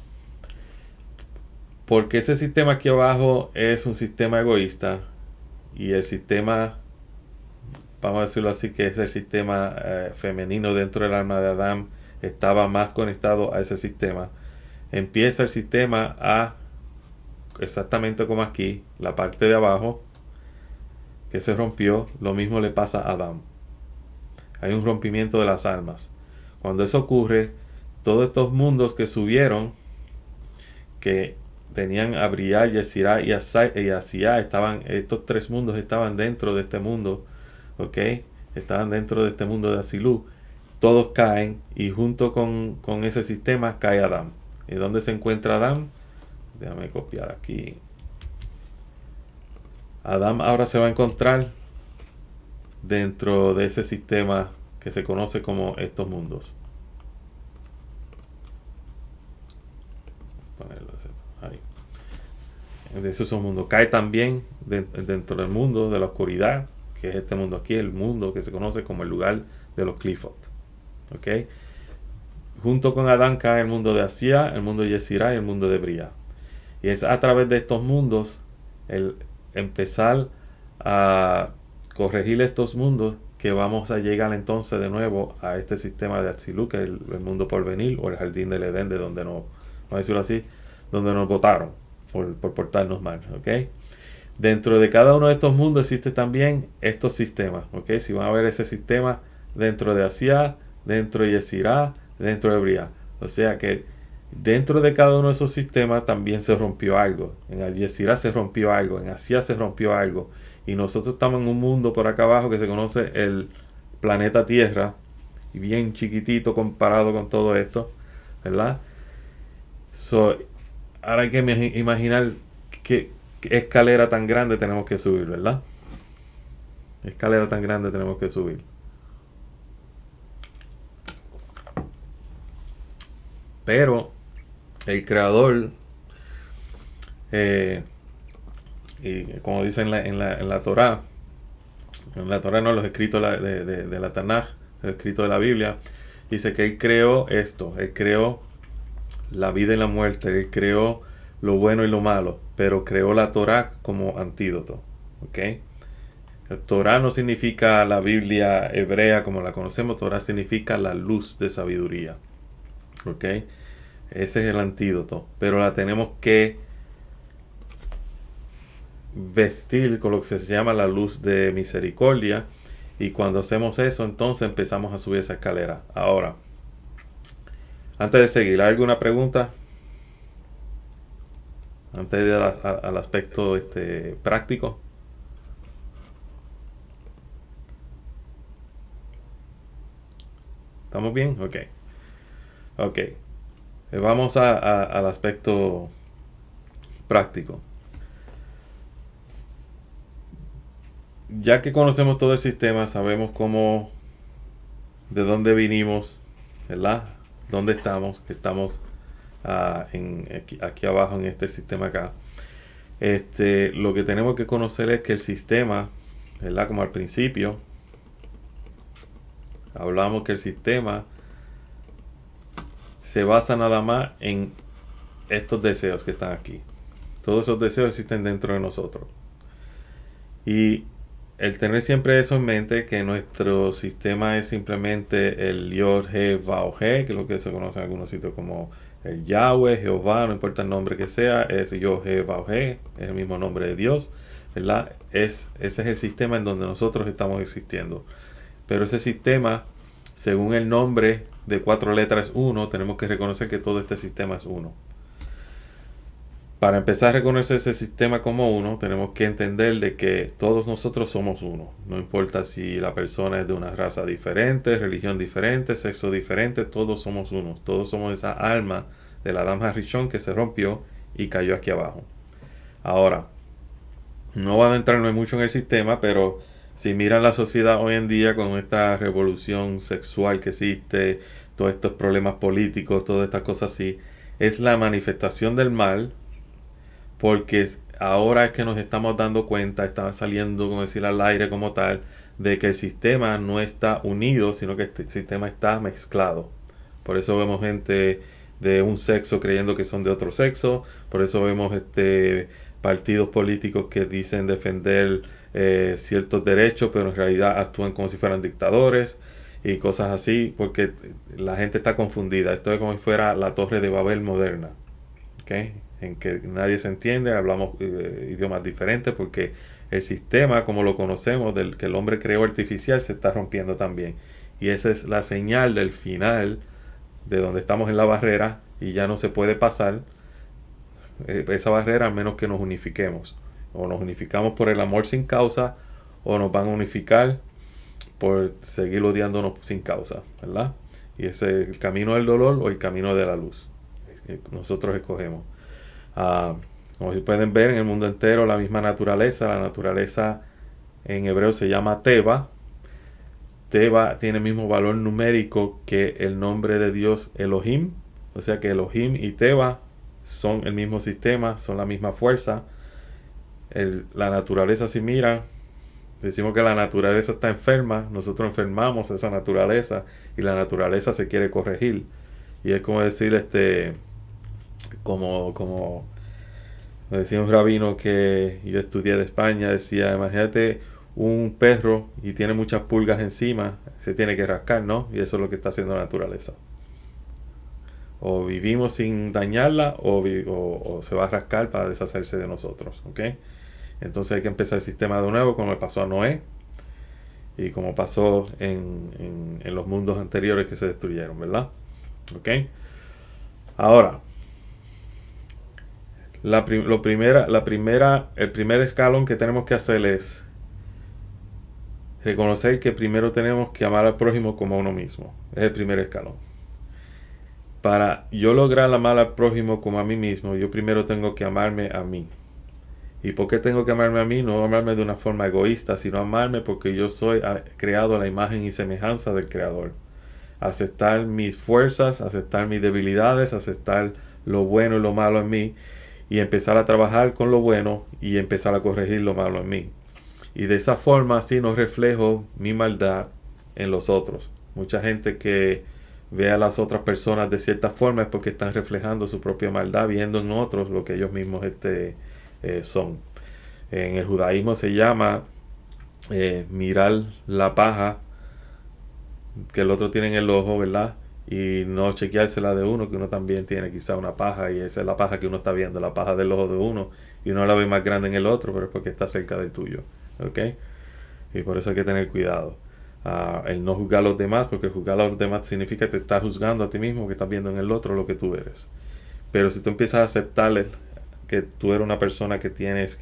S1: porque ese sistema aquí abajo es un sistema egoísta y el sistema, vamos a decirlo así, que es el sistema femenino dentro del alma de Adán, estaba más conectado a ese sistema, empieza el sistema a, exactamente como aquí, la parte de abajo que se rompió, lo mismo le pasa a Adán. Hay un rompimiento de las almas. Cuando eso ocurre, todos estos mundos que subieron, que tenían a Briah, Yetzirah y Asiá, estos tres mundos estaban dentro de este mundo, ¿ok? Estaban dentro de este mundo de Asilú. Todos caen y junto con ese sistema cae Adán. ¿Y dónde se encuentra Adán? Déjame copiar aquí. Adán ahora se va a encontrar dentro de ese sistema que se conoce como estos mundos. Ahí. De esos mundos. Cae también dentro del mundo de la oscuridad, que es este mundo aquí, el mundo que se conoce como el lugar de los Clifford. ¿Ok? Junto con Adán cae el mundo de Asiá, el mundo de Yetzirah y el mundo de Briah. Y es a través de estos mundos, el empezar a corregir estos mundos, que vamos a llegar entonces de nuevo a este sistema de Atzilú, que es el mundo por venir, o el jardín del Edén, de donde vamos a decirlo así, donde nos votaron por portarnos mal, ¿ok? Dentro de cada uno de estos mundos existe también estos sistemas, ¿ok? Si van a ver ese sistema dentro de Asia, dentro de Yesirá, dentro de Briah. O sea que dentro de cada uno de esos sistemas también se rompió algo. En Yesirá se rompió algo, en Asia se rompió algo. Y nosotros estamos en un mundo por acá abajo que se conoce el planeta Tierra, y bien chiquitito comparado con todo esto, ¿verdad? So, ahora hay que imaginar qué escalera tan grande tenemos que subir, ¿verdad? Escalera tan grande tenemos que subir. Pero el creador, y como dice en la Torá, en la Torá no, los escritos de la Tanaj, los escritos de la Biblia, dice que él creó esto, él creó la vida y la muerte, él creó lo bueno y lo malo, pero creó la Torá como antídoto, ¿ok? El Torá no significa la Biblia hebrea como la conocemos, Torá significa la luz de sabiduría, ¿ok? Ese es el antídoto, pero la tenemos que vestir con lo que se llama la luz de misericordia, y cuando hacemos eso entonces empezamos a subir esa escalera. Ahora, antes de seguir, ¿hay alguna pregunta? Antes de ir al aspecto práctico. ¿Estamos bien? Ok. Ok. Vamos al aspecto práctico. Ya que conocemos todo el sistema, sabemos cómo, de dónde vinimos, ¿verdad? ¿Dónde estamos? Que estamos aquí abajo en este sistema acá. Lo que tenemos que conocer es que el sistema, ¿verdad? Como al principio, hablamos que el sistema se basa nada más en estos deseos que están aquí. Todos esos deseos existen dentro de nosotros. Y el tener siempre eso en mente, que nuestro sistema es simplemente el Yod, He, Vav, He, que es lo que se conoce en algunos sitios como el Yahweh, Jehová, no importa el nombre que sea, es Yod, He, Vav, He, es el mismo nombre de Dios, ¿verdad? Ese es el sistema en donde nosotros estamos existiendo. Pero ese sistema, según el nombre de 4 letras es 1, tenemos que reconocer que todo este sistema es 1. Para empezar a reconocer ese sistema como uno, tenemos que entender de que todos nosotros somos uno. No importa si la persona es de una raza diferente, religión diferente, sexo diferente, todos somos uno. Todos somos esa alma de la Adam HaRishon que se rompió y cayó aquí abajo. Ahora, no van a entrarme mucho en el sistema, pero si miran la sociedad hoy en día con esta revolución sexual que existe, todos estos problemas políticos, todas estas cosas así, es la manifestación del mal, porque ahora es que nos estamos dando cuenta, está saliendo, como decir, al aire como tal, de que el sistema no está unido, sino que este sistema está mezclado. Por eso vemos gente de un sexo creyendo que son de otro sexo, por eso vemos partidos políticos que dicen defender ciertos derechos, pero en realidad actúan como si fueran dictadores y cosas así, porque la gente está confundida. Esto es como si fuera la Torre de Babel moderna, ¿okay? En que nadie se entiende, hablamos idiomas diferentes, porque el sistema como lo conocemos, del que el hombre creó artificial, se está rompiendo también. Y esa es la señal del final, de donde estamos en la barrera y ya no se puede pasar esa barrera, a menos que nos unifiquemos. O nos unificamos por el amor sin causa, o nos van a unificar por seguir odiándonos sin causa, ¿verdad? Y ese es el camino del dolor o el camino de la luz. Nosotros escogemos. Como si pueden ver en el mundo entero, la misma naturaleza. La naturaleza en hebreo se llama Teba. Teba tiene el mismo valor numérico que el nombre de Dios Elohim. O sea que Elohim y Teba son el mismo sistema, son la misma fuerza. La naturaleza, si miran, decimos que la naturaleza está enferma, nosotros enfermamos esa naturaleza y la naturaleza se quiere corregir. Y es como decir, como decía un rabino que yo estudié de España, decía, imagínate un perro y tiene muchas pulgas encima, se tiene que rascar, ¿no? Y eso es lo que está haciendo la naturaleza. O vivimos sin dañarla o se va a rascar para deshacerse de nosotros. ¿Ok? Entonces hay que empezar el sistema de nuevo, como le pasó a Noé y como pasó en los mundos anteriores que se destruyeron, ¿verdad? ¿Ok? Ahora, el primer escalón que tenemos que hacer es reconocer que primero tenemos que amar al prójimo como a uno mismo. Es el primer escalón. Para yo lograr amar al prójimo como a mí mismo, yo primero tengo que amarme a mí. ¿Y por qué tengo que amarme a mí? No amarme de una forma egoísta, sino amarme porque yo soy creado a la imagen y semejanza del Creador. Aceptar mis fuerzas, aceptar mis debilidades, aceptar lo bueno y lo malo en mí y empezar a trabajar con lo bueno y empezar a corregir lo malo en mí. Y de esa forma así no reflejo mi maldad en los otros. Mucha gente que ve a las otras personas de cierta forma es porque están reflejando su propia maldad, viendo en otros lo que ellos mismos son. En el judaísmo se llama mirar la paja que el otro tiene en el ojo, ¿verdad? Y no chequeársela de uno, que uno también tiene quizá una paja, y esa es la paja que uno está viendo, la paja del ojo de uno, y uno la ve más grande en el otro, pero es porque está cerca del tuyo, ¿ok? Y por eso hay que tener cuidado. El no juzgar a los demás, porque juzgar a los demás significa que te estás juzgando a ti mismo, que estás viendo en el otro lo que tú eres. Pero si tú empiezas a aceptarle que tú eres una persona que tienes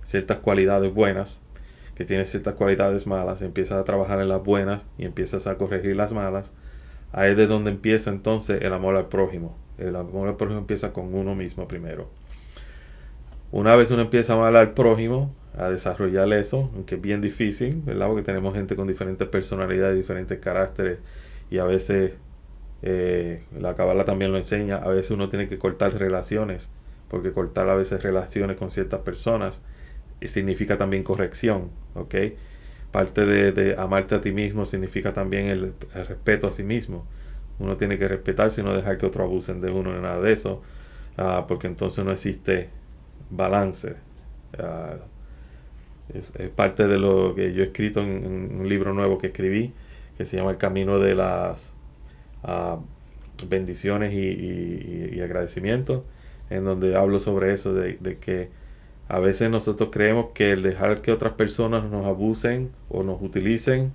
S1: ciertas cualidades buenas, que tienes ciertas cualidades malas, empiezas a trabajar en las buenas y empiezas a corregir las malas, ahí es de donde empieza entonces el amor al prójimo. El amor al prójimo empieza con uno mismo primero. Una vez uno empieza a amar al prójimo, a desarrollar eso, aunque es bien difícil, ¿verdad? Porque tenemos gente con diferentes personalidades, diferentes caracteres, y a veces, la Cábala también lo enseña, a veces uno tiene que cortar relaciones, porque cortar a veces relaciones con ciertas personas significa también corrección, ¿ok? Parte de amarte a ti mismo significa también el respeto a sí mismo. Uno tiene que respetarse y no dejar que otros abusen de uno ni nada de eso, porque entonces no existe balance. Es parte de lo que yo he escrito en un libro nuevo que escribí, que se llama El Camino de las Bendiciones y Agradecimientos, en donde hablo sobre eso, de que a veces nosotros creemos que el dejar que otras personas nos abusen o nos utilicen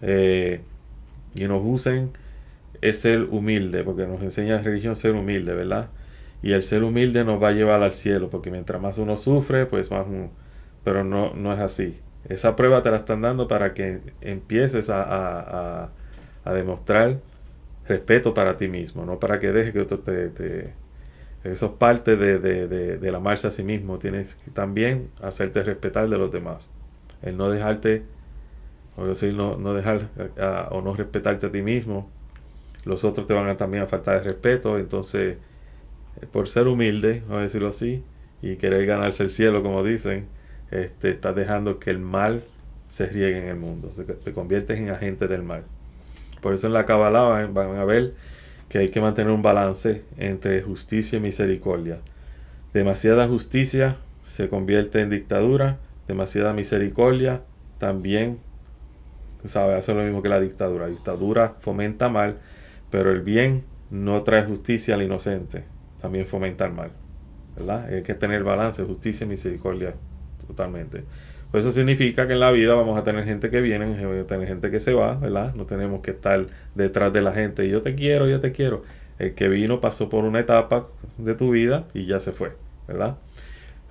S1: y nos usen es ser humilde, porque nos enseña la religión ser humilde, ¿verdad? Y el ser humilde nos va a llevar al cielo, porque mientras más uno sufre, pues más uno... Pero no es así. Esa prueba te la están dando para que empieces a demostrar respeto para ti mismo, no para que dejes que otro eso es parte del amarse a sí mismo. Tienes que también hacerte respetar de los demás. El no dejarte, o decir, no dejar o no respetarte a ti mismo, los otros te van a también a faltar de respeto. Entonces, por ser humilde, vamos a decirlo así, y querer ganarse el cielo, como dicen, estás dejando que el mal se riegue en el mundo. Te conviertes en agente del mal. Por eso en la Kabbalah van a ver que hay que mantener un balance entre justicia y misericordia. Demasiada justicia se convierte en dictadura, demasiada misericordia también hace lo mismo que la dictadura. La dictadura fomenta mal, pero el bien no trae justicia al inocente, también fomenta el mal, ¿verdad? Hay que tener balance, justicia y misericordia totalmente. Pues eso significa que en la vida vamos a tener gente que viene, vamos a tener gente que se va, ¿verdad? No tenemos que estar detrás de la gente. Yo te quiero, yo te quiero. El que vino pasó por una etapa de tu vida y ya se fue, ¿verdad?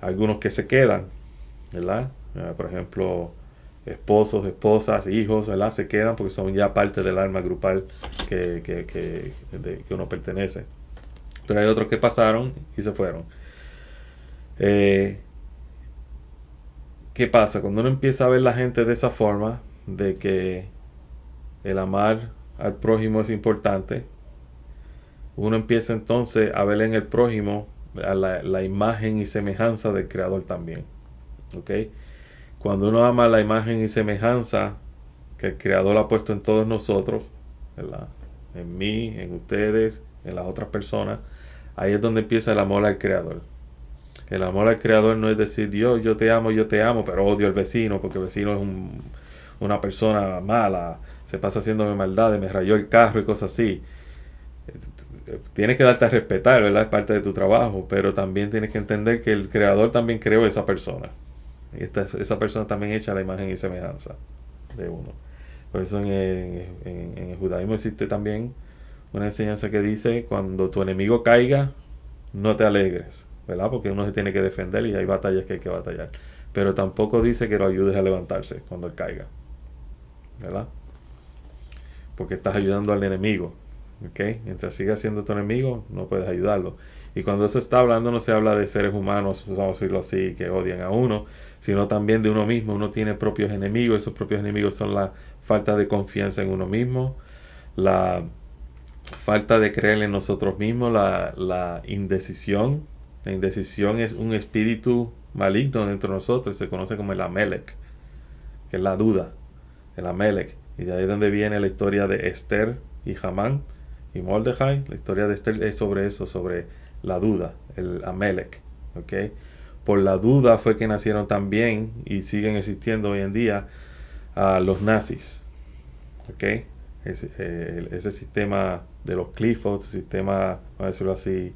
S1: Algunos que se quedan, ¿verdad? Por ejemplo, esposos, esposas, hijos, ¿verdad? Se quedan porque son ya parte del alma grupal que uno pertenece. Pero hay otros que pasaron y se fueron. ¿Qué pasa? Cuando uno empieza a ver la gente de esa forma, de que el amar al prójimo es importante, uno empieza entonces a ver en el prójimo la imagen y semejanza del Creador también. ¿Ok? Cuando uno ama la imagen y semejanza que el Creador ha puesto en todos nosotros, ¿verdad? En mí, en ustedes, en las otras personas, ahí es donde empieza el amor al Creador. El amor al Creador no es decir, Dios, yo te amo, pero odio al vecino, porque el vecino es una persona mala, se pasa haciéndome maldades, me rayó el carro y cosas así. tienes que darte a respetar, ¿verdad? Es parte de tu trabajo, pero también tienes que entender que el creador también creó esa persona. Y esa persona también echa la imagen y semejanza de uno. Por eso en el judaísmo existe también una enseñanza que dice, cuando tu enemigo caiga, no te alegres, ¿verdad? Porque uno se tiene que defender y hay batallas que hay que batallar. Pero tampoco dice que lo ayudes a levantarse cuando él caiga, ¿verdad? Porque estás ayudando al enemigo, ¿ok? Mientras siga siendo tu enemigo, no puedes ayudarlo. Y cuando eso está hablando, no se habla de seres humanos, vamos a decirlo así, que odian a uno, sino también de uno mismo. Uno tiene propios enemigos. Esos propios enemigos son la falta de confianza en uno mismo, la falta de creer en nosotros mismos, la indecisión. La indecisión es un espíritu maligno dentro de nosotros, se conoce como el Amelec, que es la duda, el Amelec. Y de ahí es donde viene la historia de Esther y Hamán y Mordejai. La historia de Esther es sobre eso, sobre la duda, el Amelec. ¿Okay? Por la duda fue que nacieron también y siguen existiendo hoy en día los nazis. ¿Okay? Ese sistema de los Cliffords, sistema, vamos a decirlo así,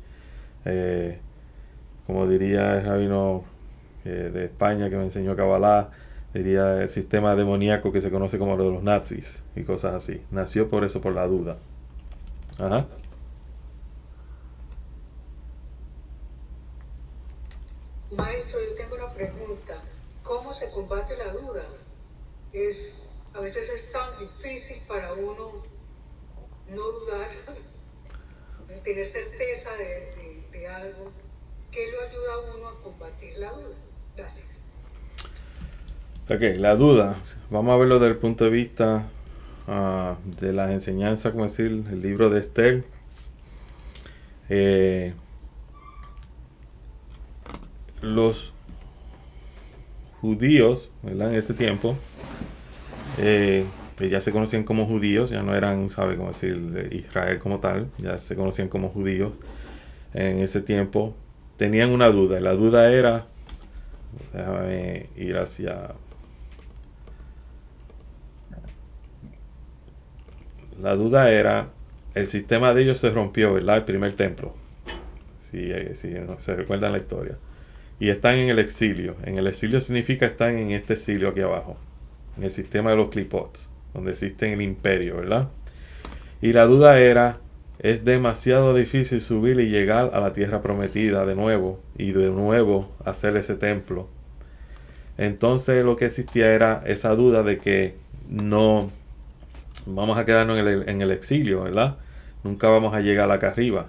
S1: como diría el rabino de España que me enseñó Kabbalah, diría el sistema demoníaco que se conoce como lo de los nazis y cosas así. Nació por eso, por la duda. Ajá.
S2: Maestro, yo tengo una pregunta. ¿Cómo se combate la duda? A veces es tan difícil para uno no dudar, tener certeza de algo. ¿Qué lo ayuda a uno a combatir la duda? Gracias.
S1: Ok, la duda. Vamos a verlo desde el punto de vista de las enseñanzas, como decir, el libro de Esther. Los judíos, ¿verdad? En ese tiempo, que ya se conocían como judíos, ya no eran, ¿sabe cómo decir, de Israel como tal, ya se conocían como judíos. En ese tiempo tenían una duda, y la duda era, déjame ir hacia, la duda era, el sistema de ellos se rompió, ¿verdad? El primer templo, si no se recuerdan la historia. Y están en el exilio. En el exilio significa están en este exilio aquí abajo, en el sistema de los clipots, donde existe el imperio, ¿verdad? Y la duda era, es demasiado difícil subir y llegar a la tierra prometida de nuevo, y de nuevo hacer ese templo. Entonces lo que existía era esa duda de que no vamos a quedarnos en el exilio, ¿verdad? Nunca vamos a llegar acá arriba.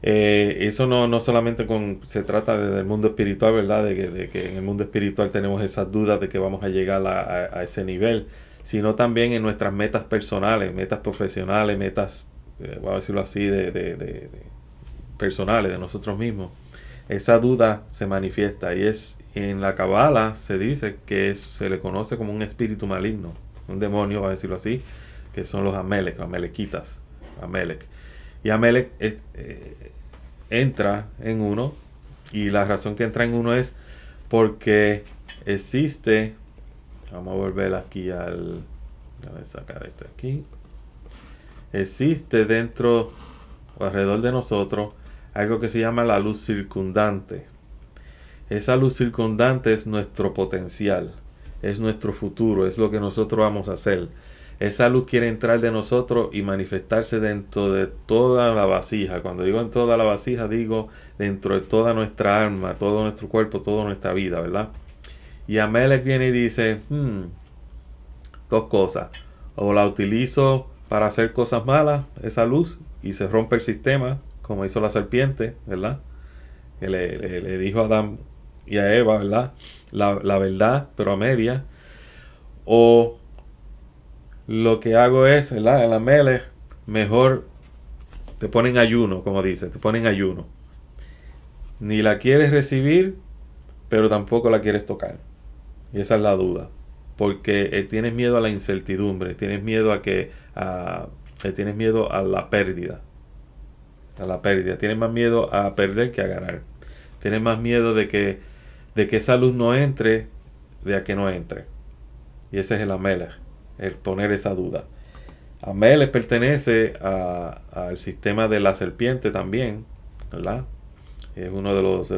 S1: Eso no solamente se trata del mundo espiritual, ¿verdad? De que en el mundo espiritual tenemos esas dudas de que vamos a llegar a ese nivel, sino también en nuestras metas personales, metas profesionales, metas, voy a decirlo así, de personales de nosotros mismos. Esa duda se manifiesta y en la Kabbalah se dice que se le conoce como un espíritu maligno, un demonio, va a decirlo así, que son los Amelec, Amelequitas, Amelec. Y Amelec entra en uno, y la razón que entra en uno es porque existe, vamos a volver aquí déjame sacar esto aquí, existe dentro o alrededor de nosotros algo que se llama la luz circundante. Esa luz circundante es nuestro potencial, es nuestro futuro, es lo que nosotros vamos a hacer. Esa luz quiere entrar de nosotros y manifestarse dentro de toda la vasija. Cuando digo en toda la vasija, digo dentro de toda nuestra alma, todo nuestro cuerpo, toda nuestra vida, ¿verdad? Y Amelec viene y dice, dos cosas. O la utilizo para hacer cosas malas, esa luz, y se rompe el sistema, como hizo la serpiente, ¿verdad? Que le dijo a Adán y a Eva, ¿verdad? La verdad, pero a media. O lo que hago es, ¿verdad? En la Amelec, mejor te ponen ayuno, como dice, te ponen ayuno. Ni la quieres recibir, pero tampoco la quieres tocar. Y esa es la duda. Porque tienes miedo a la incertidumbre, tienes miedo tienes miedo a la pérdida. A la pérdida. Tienes más miedo a perder que a ganar. Tienes más miedo de que esa luz no entre, de a que no entre. Y ese es el Amelec, el poner esa duda. Amelech pertenece al sistema de la serpiente también, ¿verdad? Es uno de los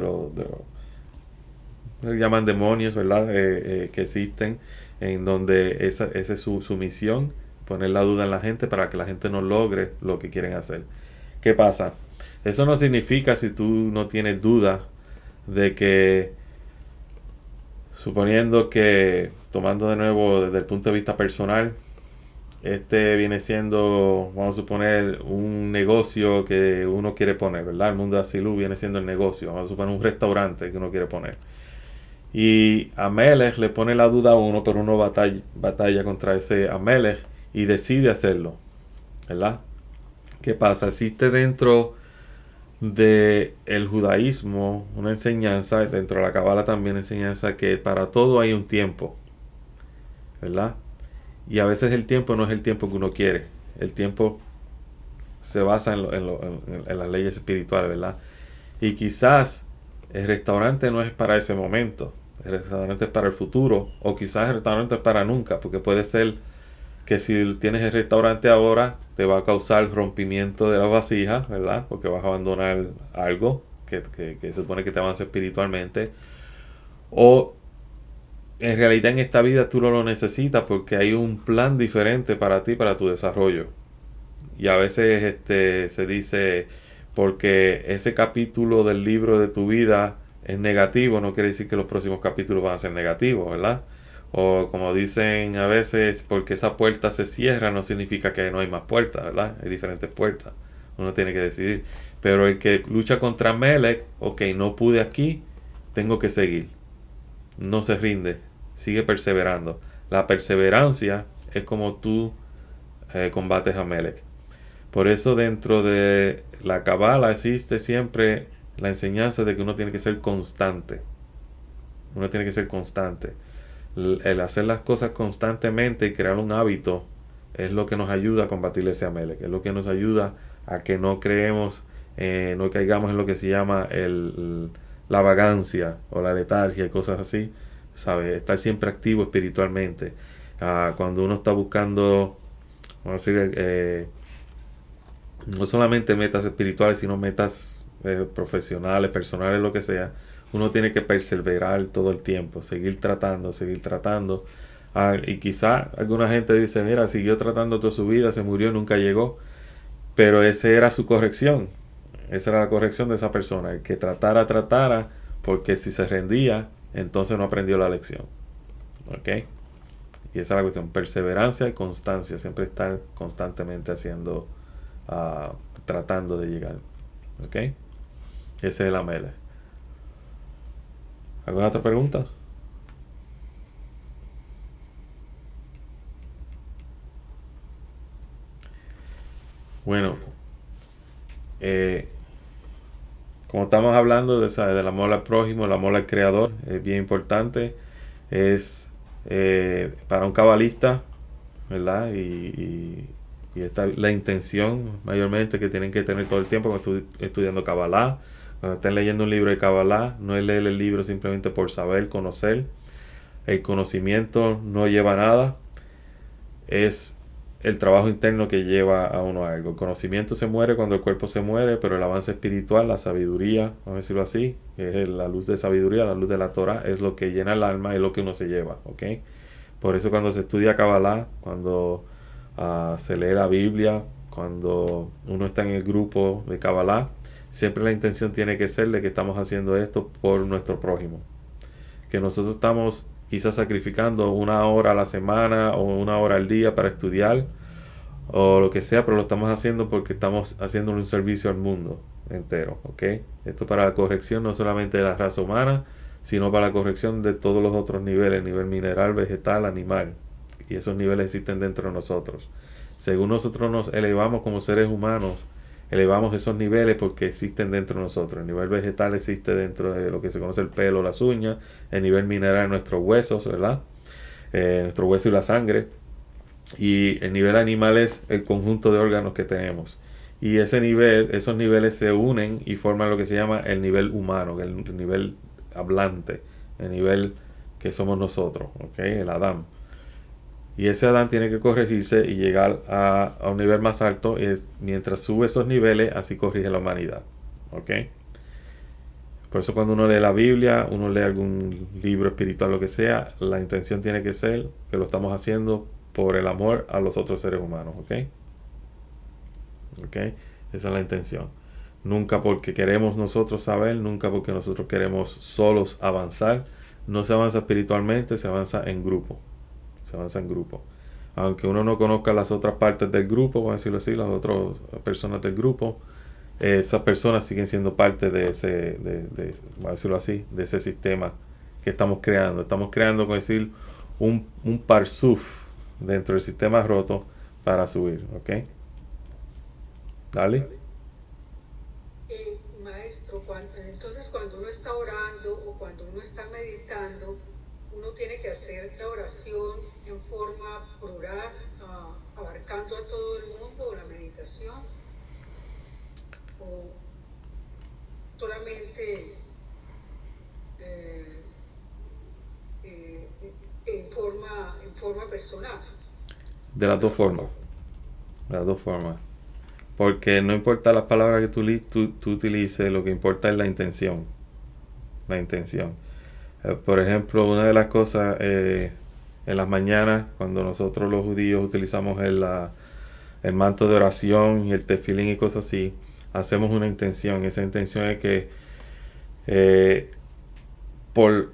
S1: llaman demonios, ¿verdad? Que existen, en donde esa es su misión, poner la duda en la gente para que la gente no logre lo que quieren hacer. ¿Qué pasa? Eso no significa, si tú no tienes duda de que, suponiendo que, tomando de nuevo desde el punto de vista personal, este viene siendo, vamos a suponer, un negocio que uno quiere poner, ¿verdad? El mundo de Asilú viene siendo el negocio, vamos a suponer un restaurante que uno quiere poner. Y Amelech le pone la duda a uno, pero uno batalla contra ese Amelech y decide hacerlo, ¿verdad? ¿Qué pasa? Existe dentro de el judaísmo una enseñanza, dentro de la Kabbalah también enseñanza, que para todo hay un tiempo, ¿verdad? Y a veces el tiempo no es el tiempo que uno quiere. El tiempo se basa en las leyes espirituales, ¿verdad? Y quizás el restaurante no es para ese momento. El restaurante es para el futuro. O quizás el restaurante es para nunca. Porque puede ser que si tienes el restaurante ahora, te va a causar rompimiento de las vasijas, ¿verdad? Porque vas a abandonar algo que se supone que te avanza espiritualmente. O en realidad en esta vida tú no lo necesitas porque hay un plan diferente para ti, para tu desarrollo. Y a veces se dice, porque ese capítulo del libro de tu vida es negativo, no quiere decir que los próximos capítulos van a ser negativos, ¿verdad? O como dicen a veces, porque esa puerta se cierra no significa que no hay más puertas, ¿verdad? Hay diferentes puertas. Uno tiene que decidir. Pero el que lucha contra Melech, ok, no pude aquí, tengo que seguir. No se rinde, sigue perseverando. La perseverancia es como tú combates a Melech. Por eso dentro de la Kabbalah existe siempre la enseñanza de que uno tiene que ser constante. Uno tiene que ser constante. El hacer las cosas constantemente y crear un hábito es lo que nos ayuda a combatir ese Amelech. Es lo que nos ayuda a que no creemos, no caigamos en lo que se llama la vagancia o la letargia y cosas así. ¿Sabe? Estar siempre activo espiritualmente. Cuando uno está buscando, vamos a decir, no solamente metas espirituales, sino metas profesionales, personales, lo que sea, uno tiene que perseverar todo el tiempo, seguir tratando, seguir tratando. Y quizá alguna gente dice, mira, siguió tratando toda su vida, se murió, nunca llegó, pero esa era su corrección, esa era la corrección de esa persona, el que tratara, porque si se rendía, entonces no aprendió la lección. ¿Ok? Y esa es la cuestión, perseverancia y constancia, siempre estar constantemente haciendo, tratando de llegar. ¿Ok? Ese es el Amelech. ¿Alguna otra pregunta? Bueno, eh, como estamos hablando del amor al prójimo, el amor al creador, es bien importante. Es para un cabalista, ¿verdad? Y esta la intención mayormente que tienen que tener todo el tiempo cuando estudiando Kabbalah. Cuando estén leyendo un libro de Kabbalah, no es leer el libro simplemente por saber, conocer. El conocimiento no lleva a nada. Es el trabajo interno que lleva a uno a algo. El conocimiento se muere cuando el cuerpo se muere, pero el avance espiritual, la sabiduría, vamos a decirlo así, que es la luz de sabiduría, la luz de la Torah, es lo que llena el alma, es lo que uno se lleva, ¿ok? Por eso cuando se estudia Kabbalah, cuando se lee la Biblia, cuando uno está en el grupo de Kabbalah, siempre la intención tiene que ser de que estamos haciendo esto por nuestro prójimo. Que nosotros estamos quizás sacrificando una hora a la semana o una hora al día para estudiar o lo que sea, pero lo estamos haciendo porque estamos haciendo un servicio al mundo entero, ¿ok? Esto para la corrección no solamente de la raza humana, sino para la corrección de todos los otros niveles, nivel mineral, vegetal, animal. Y esos niveles existen dentro de nosotros. Según nosotros nos elevamos como seres humanos, elevamos esos niveles porque existen dentro de nosotros. El nivel vegetal existe dentro de lo que se conoce el pelo, las uñas. El nivel mineral, nuestros huesos, ¿verdad? Nuestro hueso y la sangre. Y el nivel animal es el conjunto de órganos que tenemos. Y ese nivel, esos niveles se unen y forman lo que se llama el nivel humano, el nivel hablante, el nivel que somos nosotros, ¿ok? El Adán. Y ese Adán tiene que corregirse y llegar a un nivel más alto. Mientras sube esos niveles, así corrige la humanidad. ¿Ok? Por eso cuando uno lee la Biblia, uno lee algún libro espiritual, lo que sea, la intención tiene que ser que lo estamos haciendo por el amor a los otros seres humanos. ¿Ok? ¿Ok? Esa es la intención. Nunca porque queremos nosotros saber, nunca porque nosotros queremos solos avanzar. No se avanza espiritualmente, se avanza en grupo. Se avanza en grupo. Aunque uno no conozca las otras partes del grupo, vamos a decirlo así, las otras personas del grupo, esas personas siguen siendo parte de ese, vamos a decirlo así, de ese sistema que estamos creando. Estamos creando, como decir, un parsuf dentro del sistema roto para subir. ¿Ok? Dale.
S2: Maestro, entonces cuando uno está orando o cuando uno está meditando, uno tiene que hacer la oración en forma plural, abarcando a todo el mundo, o la meditación, o solamente en forma personal.
S1: De las dos formas. De las dos formas. Porque no importa las palabras que tú utilices, lo que importa es la intención. La intención. Por ejemplo, una de las cosas en las mañanas, cuando nosotros los judíos utilizamos el manto de oración y el tefilín y cosas así, hacemos una intención. Esa intención es que por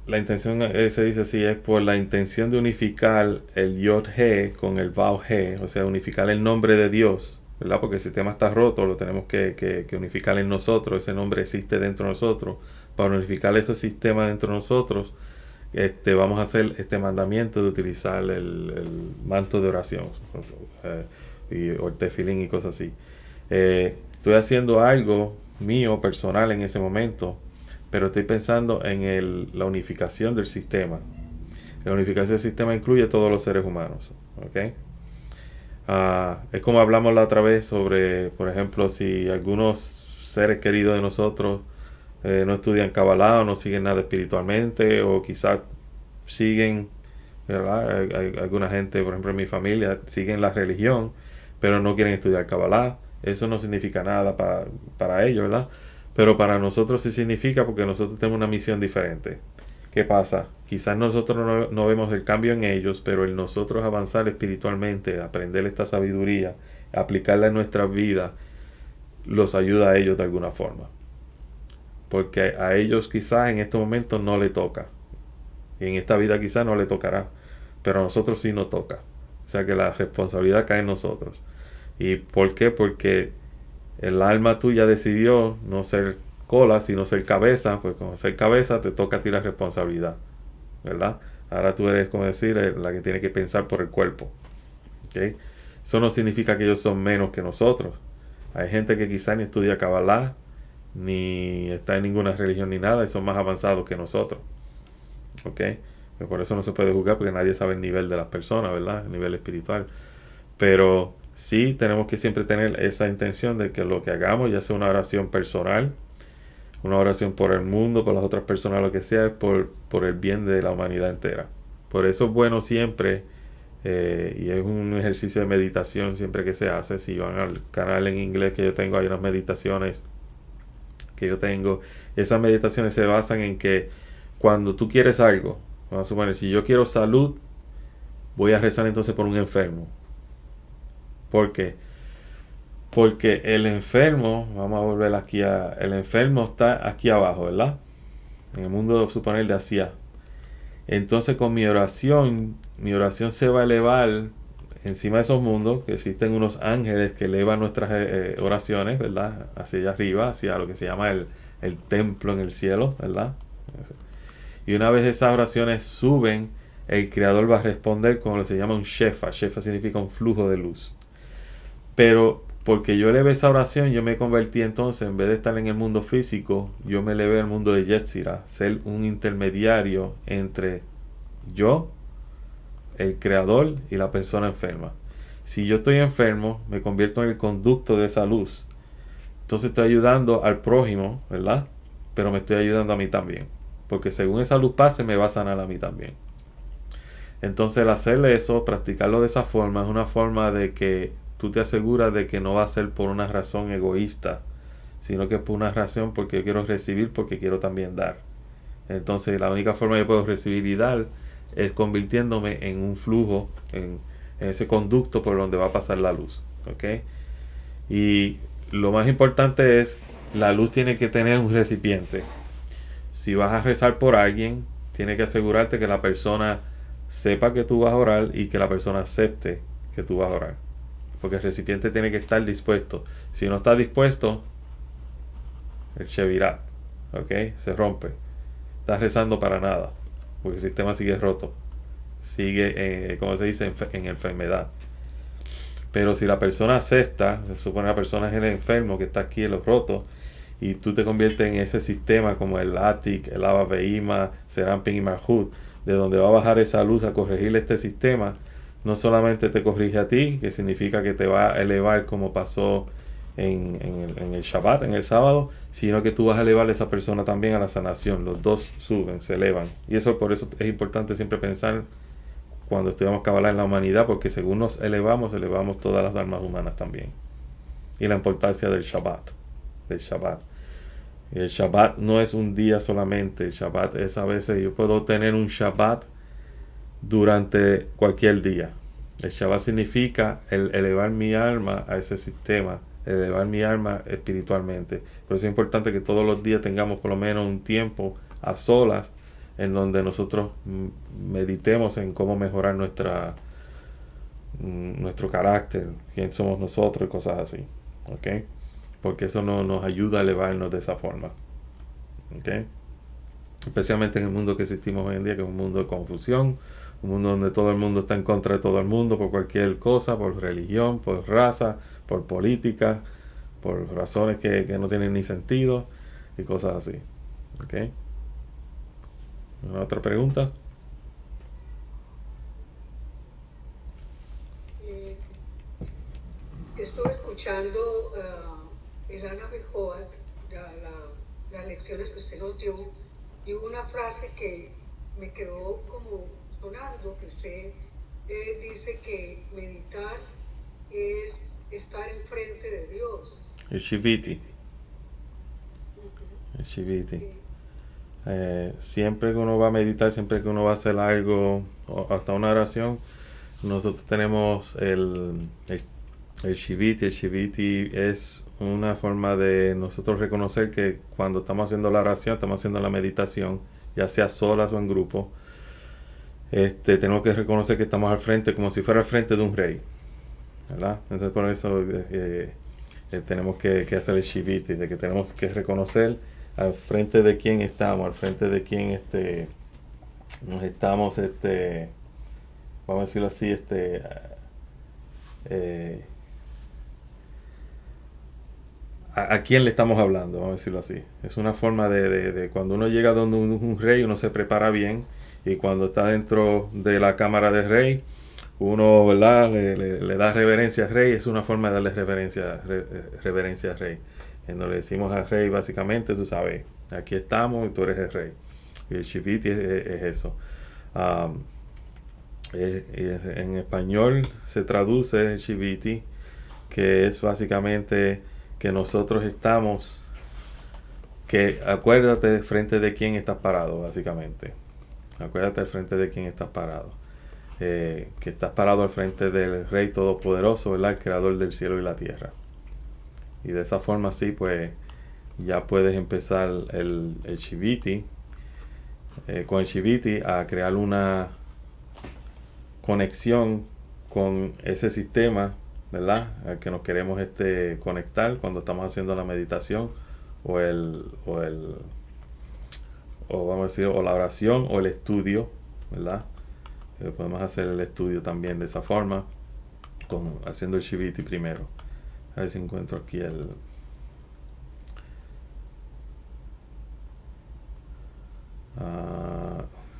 S1: la intención, se dice así, es por la intención de unificar el Yod-He con el Vav-He, o sea, unificar el nombre de Dios, ¿verdad? Porque el sistema está roto, lo tenemos que unificar en nosotros, ese nombre existe dentro de nosotros. Para unificar ese sistema dentro de nosotros, vamos a hacer este mandamiento de utilizar el manto de oración, o el tefilín y cosas así. Estoy haciendo algo mío, personal en ese momento, pero estoy pensando en la unificación del sistema. La unificación del sistema incluye a todos los seres humanos. ¿Ok? Es como hablamos la otra vez sobre, por ejemplo, si algunos seres queridos de nosotros no estudian Kabbalah o no siguen nada espiritualmente, o quizás siguen, ¿verdad? Hay alguna gente, por ejemplo en mi familia, siguen la religión, pero no quieren estudiar Kabbalah. Eso no significa nada para ellos, ¿verdad? Pero para nosotros sí significa, porque nosotros tenemos una misión diferente. ¿Qué pasa? Quizás nosotros no vemos el cambio en ellos, pero el nosotros avanzar espiritualmente, aprender esta sabiduría, aplicarla en nuestra vida, los ayuda a ellos de alguna forma. Porque a ellos quizás en este momento no le toca. Y en esta vida quizás no le tocará. Pero a nosotros sí nos toca. O sea que la responsabilidad cae en nosotros. ¿Y por qué? Porque el alma tuya decidió no ser cola, sino ser cabeza. Pues como ser cabeza te toca a ti la responsabilidad, ¿verdad? Ahora tú eres, como decir, la que tiene que pensar por el cuerpo. ¿Okay? Eso no significa que ellos son menos que nosotros. Hay gente que quizá ni estudia Kabbalah, ni está en ninguna religión ni nada, y son más avanzados que nosotros. ¿Ok? Pero por eso no se puede juzgar, porque nadie sabe el nivel de las personas, ¿verdad? El nivel espiritual. Pero sí tenemos que siempre tener esa intención de que lo que hagamos, ya sea una oración personal, una oración por el mundo, por las otras personas, lo que sea, es por el bien de la humanidad entera. Por eso es bueno siempre, y es un ejercicio de meditación siempre que se hace. Si van al canal en inglés que yo tengo, hay unas meditaciones que yo tengo. Esas meditaciones se basan en que cuando tú quieres algo, vamos a suponer, si yo quiero salud, voy a rezar entonces por un enfermo. ¿Por qué? Porque el enfermo, vamos a volver aquí el enfermo está aquí abajo, ¿verdad? En el mundo, suponer, de Asia. Entonces con mi oración se va a elevar encima de esos mundos, que existen unos ángeles que elevan nuestras oraciones, ¿verdad? Hacia allá arriba, hacia lo que se llama el templo en el cielo, ¿verdad? Y una vez esas oraciones suben, el Creador va a responder con lo que se llama un shefa. Shefa significa un flujo de luz. Pero porque yo elevé esa oración, yo me convertí entonces, en vez de estar en el mundo físico, yo me elevé al mundo de Yetzirah, ser un intermediario entre yo, el Creador, y la persona enferma. Si yo estoy enfermo, me convierto en el conducto de esa luz. Entonces estoy ayudando al prójimo, ¿verdad? Pero me estoy ayudando a mí también. Porque según esa luz pase, me va a sanar a mí también. Entonces el hacerle eso, practicarlo de esa forma, es una forma de que tú te aseguras de que no va a ser por una razón egoísta, sino que es por una razón porque yo quiero recibir, porque quiero también dar. Entonces la única forma que puedo recibir y dar es convirtiéndome en un flujo, en ese conducto por donde va a pasar la luz. ¿Ok? Y lo más importante es, la luz tiene que tener un recipiente. Si vas a rezar por alguien, tienes que asegurarte que la persona sepa que tú vas a orar y que la persona acepte que tú vas a orar. Porque el recipiente tiene que estar dispuesto. Si no está dispuesto, el shevirat, ¿ok? Se rompe. Estás rezando para nada, porque el sistema sigue roto. Sigue, como se dice, en enfermedad. Pero si la persona acepta, se supone que la persona es el enfermo que está aquí en los rotos, y tú te conviertes en ese sistema como el Atik, el Abba Veima, Serampin y Marhut, de donde va a bajar esa luz a corregir este sistema, no solamente te corrige a ti, que significa que te va a elevar como pasó en el Shabbat, en el sábado, sino que tú vas a elevar a esa persona también a la sanación. Los dos suben, se elevan. Y eso, por eso es importante siempre pensar cuando estudiamos Kabbalah en la humanidad, porque según nos elevamos, elevamos todas las almas humanas también. Y la importancia del Shabbat. Del Shabbat. El Shabbat no es un día solamente. El Shabbat es a veces, yo puedo tener un Shabbat durante cualquier día. El Shabbat significa el elevar mi alma a ese sistema, elevar mi alma espiritualmente. Por eso es importante que todos los días tengamos por lo menos un tiempo a solas en donde nosotros meditemos en cómo mejorar nuestro carácter, quién somos nosotros y cosas así. ¿Ok? Porque eso nos ayuda a elevarnos de esa forma. ¿Ok? Especialmente en el mundo que existimos hoy en día, que es un mundo de confusión, un mundo donde todo el mundo está en contra de todo el mundo por cualquier cosa, por religión, por raza, por política, por razones que no tienen ni sentido y cosas así. ¿Ok? ¿Una otra pregunta?
S2: Estuve escuchando el Ana Bejoat, las lecciones que usted nos dio, y hubo una frase que me quedó como sonando, que usted dice que meditar es estar enfrente de Dios.
S1: El Shiviti.
S2: Uh-huh.
S1: El Shiviti.
S2: Sí.
S1: Siempre que uno va a meditar, siempre que uno va a hacer algo, o hasta una oración, nosotros tenemos el Shiviti. El Shiviti es una forma de nosotros reconocer que cuando estamos haciendo la oración, estamos haciendo la meditación, ya sea solas o en grupo, tenemos que reconocer que estamos al frente, como si fuera al frente de un rey, ¿verdad? Entonces por eso tenemos que hacer el Shiviti, de que tenemos que reconocer al frente de quién estamos, al frente de quién nos estamos, vamos a decirlo así, a quién le estamos hablando, vamos a decirlo así. Es una forma de cuando uno llega donde un rey, uno se prepara bien, y cuando está dentro de la cámara del rey, uno, ¿verdad?, le da reverencia al rey. Es una forma de darle reverencia al rey. Cuando le decimos al rey, básicamente, tú sabes, aquí estamos y tú eres el rey. Y el Shiviti es eso. En español se traduce el Shiviti, que es básicamente que nosotros estamos, que acuérdate frente de quién estás parado, básicamente. Acuérdate al frente de quién estás parado. Que estás parado al frente del Rey Todopoderoso, ¿verdad?, el Creador del cielo y la tierra. Y de esa forma así, pues, ya puedes empezar el Shiviti, con el Shiviti, a crear una conexión con ese sistema, ¿verdad?, al que nos queremos conectar cuando estamos haciendo la meditación o vamos a decir, o la oración o el estudio, ¿verdad? Podemos hacer el estudio también de esa forma, haciendo el Shiviti primero. A ver si encuentro aquí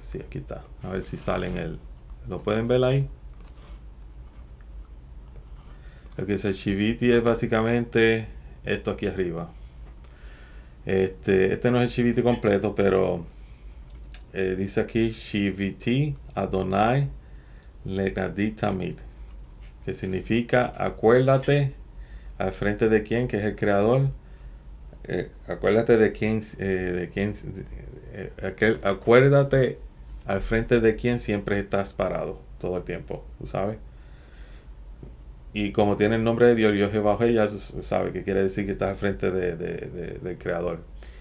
S1: sí, aquí está. A ver si salen ¿lo pueden ver ahí? Lo que es el Shiviti es básicamente esto aquí arriba. Este no es el Shiviti completo, pero dice aquí Shiviti Adonai Lenadi Tamid, que significa acuérdate al frente de quién, que es el creador. Acuérdate de quién, acuérdate al frente de quién siempre estás parado todo el tiempo, ¿tú sabes? Y como tiene el nombre de Dios, Dios Jehová, ya sabe que quiere decir que estás al frente del creador.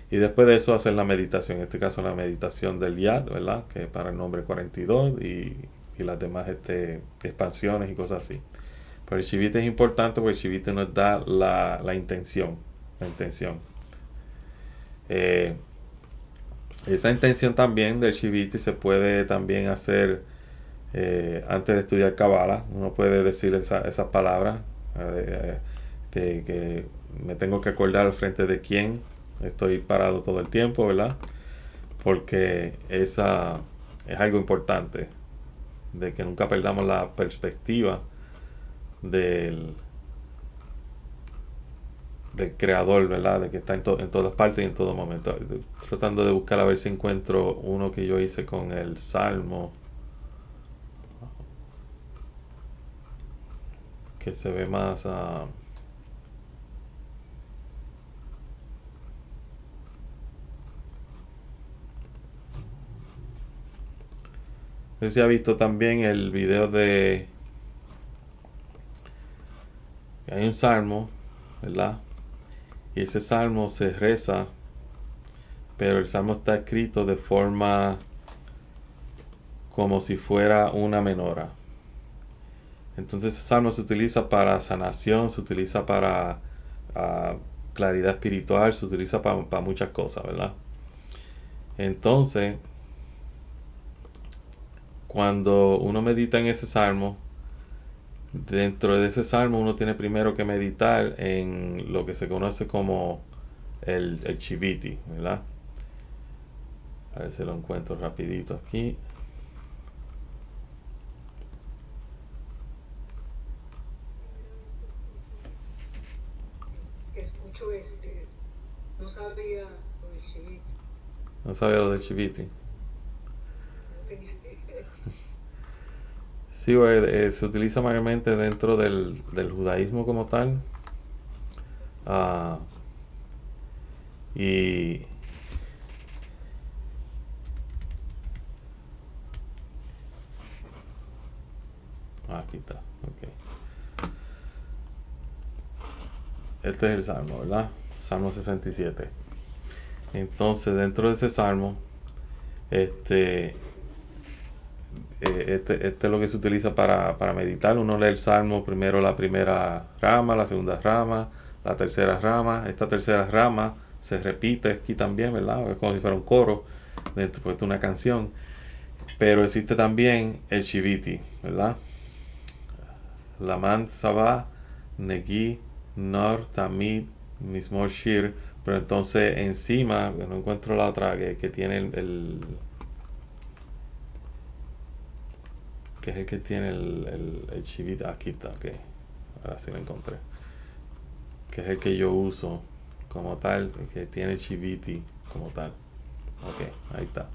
S1: Y después de eso hacer la meditación, en este caso la meditación del Yad, ¿verdad? Que es para el nombre 42 y las demás expansiones y cosas así. Pero el Shivita es importante porque el Shivita nos da la intención. La intención. Esa intención también del Shivita se puede también hacer antes de estudiar Kabbalah. Uno puede decir esas palabras que me tengo que acordar al frente de quién estoy parado todo el tiempo, ¿verdad? Porque esa es algo importante, de que nunca perdamos la perspectiva del creador, ¿verdad? De que está en todas partes y en todo momento. Estoy tratando de buscar a ver si encuentro uno que yo hice con el Salmo, que se ve más no sé si ha visto también el video de hay un salmo, ¿verdad? Y ese salmo se reza, pero el salmo está escrito de forma como si fuera una menora. Entonces ese salmo se utiliza para sanación, se utiliza para claridad espiritual, se utiliza para muchas cosas, ¿verdad? Entonces, cuando uno medita en ese salmo, dentro de ese salmo uno tiene primero que meditar en lo que se conoce como el Chiviti, ¿verdad? A ver si lo encuentro rapidito aquí.
S2: Escucho no sabía lo del Shivit,
S1: No sabía lo del Chiviti.
S2: no tenía idea.
S1: Sí, se utiliza mayormente dentro del judaísmo como tal. Ah, y aquí está, ok. Este es el salmo, ¿verdad? Salmo 67. Entonces, dentro de ese salmo, este es lo que se utiliza para meditar. Uno lee el salmo, primero la primera rama, la segunda rama, la tercera rama. Esta tercera rama se repite aquí también, ¿verdad? Es como si fuera un coro después de una canción. Pero existe también el Shiviti, ¿verdad? Laman Sabah, Negi, Nor, Tamid, Mismor Shir. Pero entonces encima, no encuentro la otra que tiene que es el que tiene el Shiviti. Aquí está, ok. Ahora sí lo encontré. Que es el que yo uso como tal, el que tiene el Shiviti como tal. Ok, ahí está.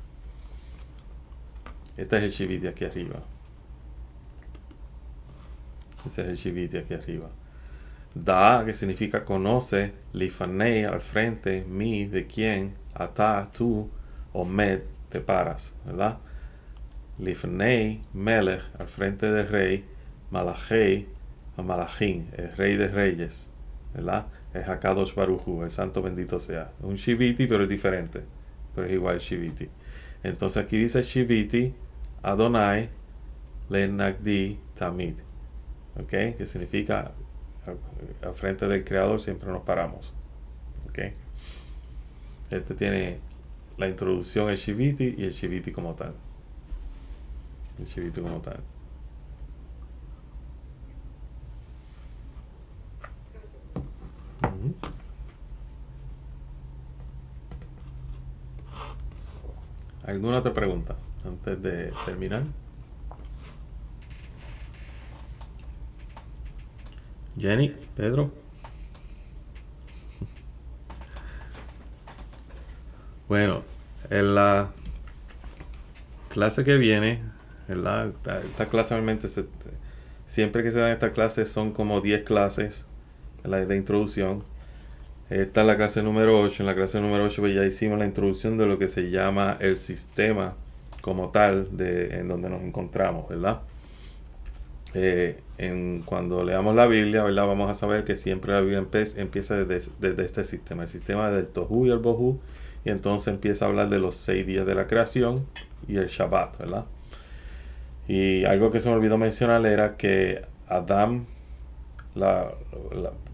S1: Este es el Shiviti aquí arriba. Ese es el Shiviti aquí arriba. Da, que significa conoce, lifanei, al frente, mi, de quién, ata, tú, o med, te paras, ¿verdad? Lifnei, melech, al frente del rey, malachei, a malachim, el rey de reyes, ¿verdad? Es Hakadosh Baruch Hu, el santo bendito sea. Un Shiviti, pero es diferente, pero es igual Shiviti. Entonces aquí dice Shiviti, Adonai, le nagdi tamid, ¿ok? Que significa al frente del creador siempre nos paramos, ¿ok? Este tiene la introducción, el Shiviti y el Shiviti como tal. El Shiviti como tal. Uh-huh. ¿Alguna otra pregunta antes de terminar? Jenny, Pedro. Bueno, en la clase que viene ¿verdad? Esta clase realmente siempre que se dan estas clases son como 10 clases, ¿verdad?, de introducción. Esta es la clase número 8. En la clase número 8 pues ya hicimos la introducción de lo que se llama el sistema como tal en donde nos encontramos, ¿verdad? Cuando leamos la Biblia, ¿verdad?, vamos a saber que siempre la Biblia empieza desde este sistema, el sistema del Tohu y el Bohu, y entonces empieza a hablar de los 6 días de la creación y el Shabbat, ¿verdad? Y algo que se me olvidó mencionar era que Adán,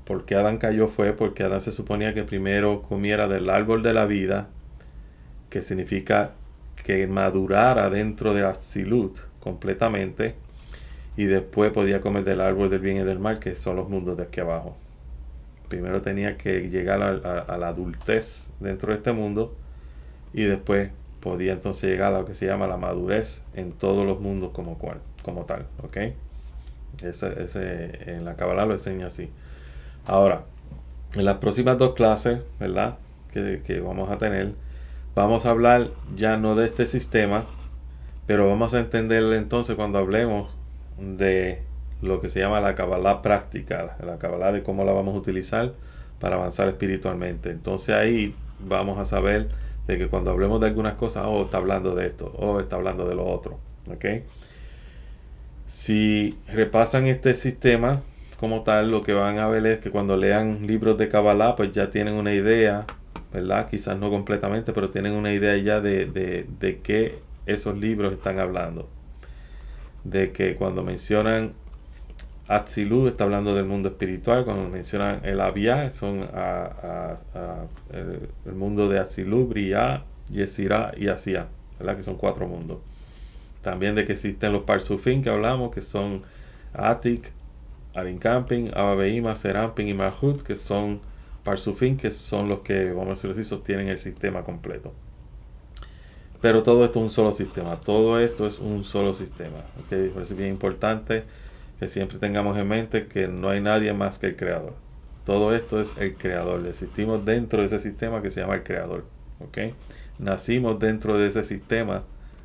S1: ¿por qué Adán cayó? Fue porque Adán se suponía que primero comiera del árbol de la vida, que significa que madurara dentro de Atzilut completamente, y después podía comer del árbol del bien y del mal, que son los mundos de aquí abajo. Primero tenía que llegar a la adultez dentro de este mundo, y después podía entonces llegar a lo que se llama la madurez en todos los mundos como tal, ¿ok? En la Kabbalah lo enseña así. Ahora, en las próximas 2 clases, ¿verdad?, que vamos a tener, vamos a hablar ya no de este sistema, pero vamos a entender entonces cuando hablemos de lo que se llama la Kabbalah práctica, la Kabbalah de cómo la vamos a utilizar para avanzar espiritualmente. Entonces ahí vamos a saber de que cuando hablemos de algunas cosas, está hablando de esto, está hablando de lo otro, ¿ok? Si repasan este sistema como tal, lo que van a ver es que cuando lean libros de Kabbalah, pues ya tienen una idea, ¿verdad? Quizás no completamente, pero tienen una idea ya de qué esos libros están hablando. De que cuando mencionan Atzilut, está hablando del mundo espiritual. Cuando mencionan el Abiyah, son el mundo de Atzilut, Briah, Yetzirah y Asiah, ¿verdad?, que son 4 mundos. También de que existen los Parsufim que hablamos, que son Atik, Arincamping, Ababeima, Seramping y Malhut, que son Parsufim, que son los que, vamos a decirlo así, sostienen el sistema completo. Pero todo esto es un solo sistema. Todo esto es un solo sistema. ¿Okay? Por eso es bien importante que siempre tengamos en mente que no hay nadie más que el Creador. Todo esto es el Creador. Existimos dentro de ese sistema que se llama el Creador. ¿Okay? Nacimos dentro de ese sistema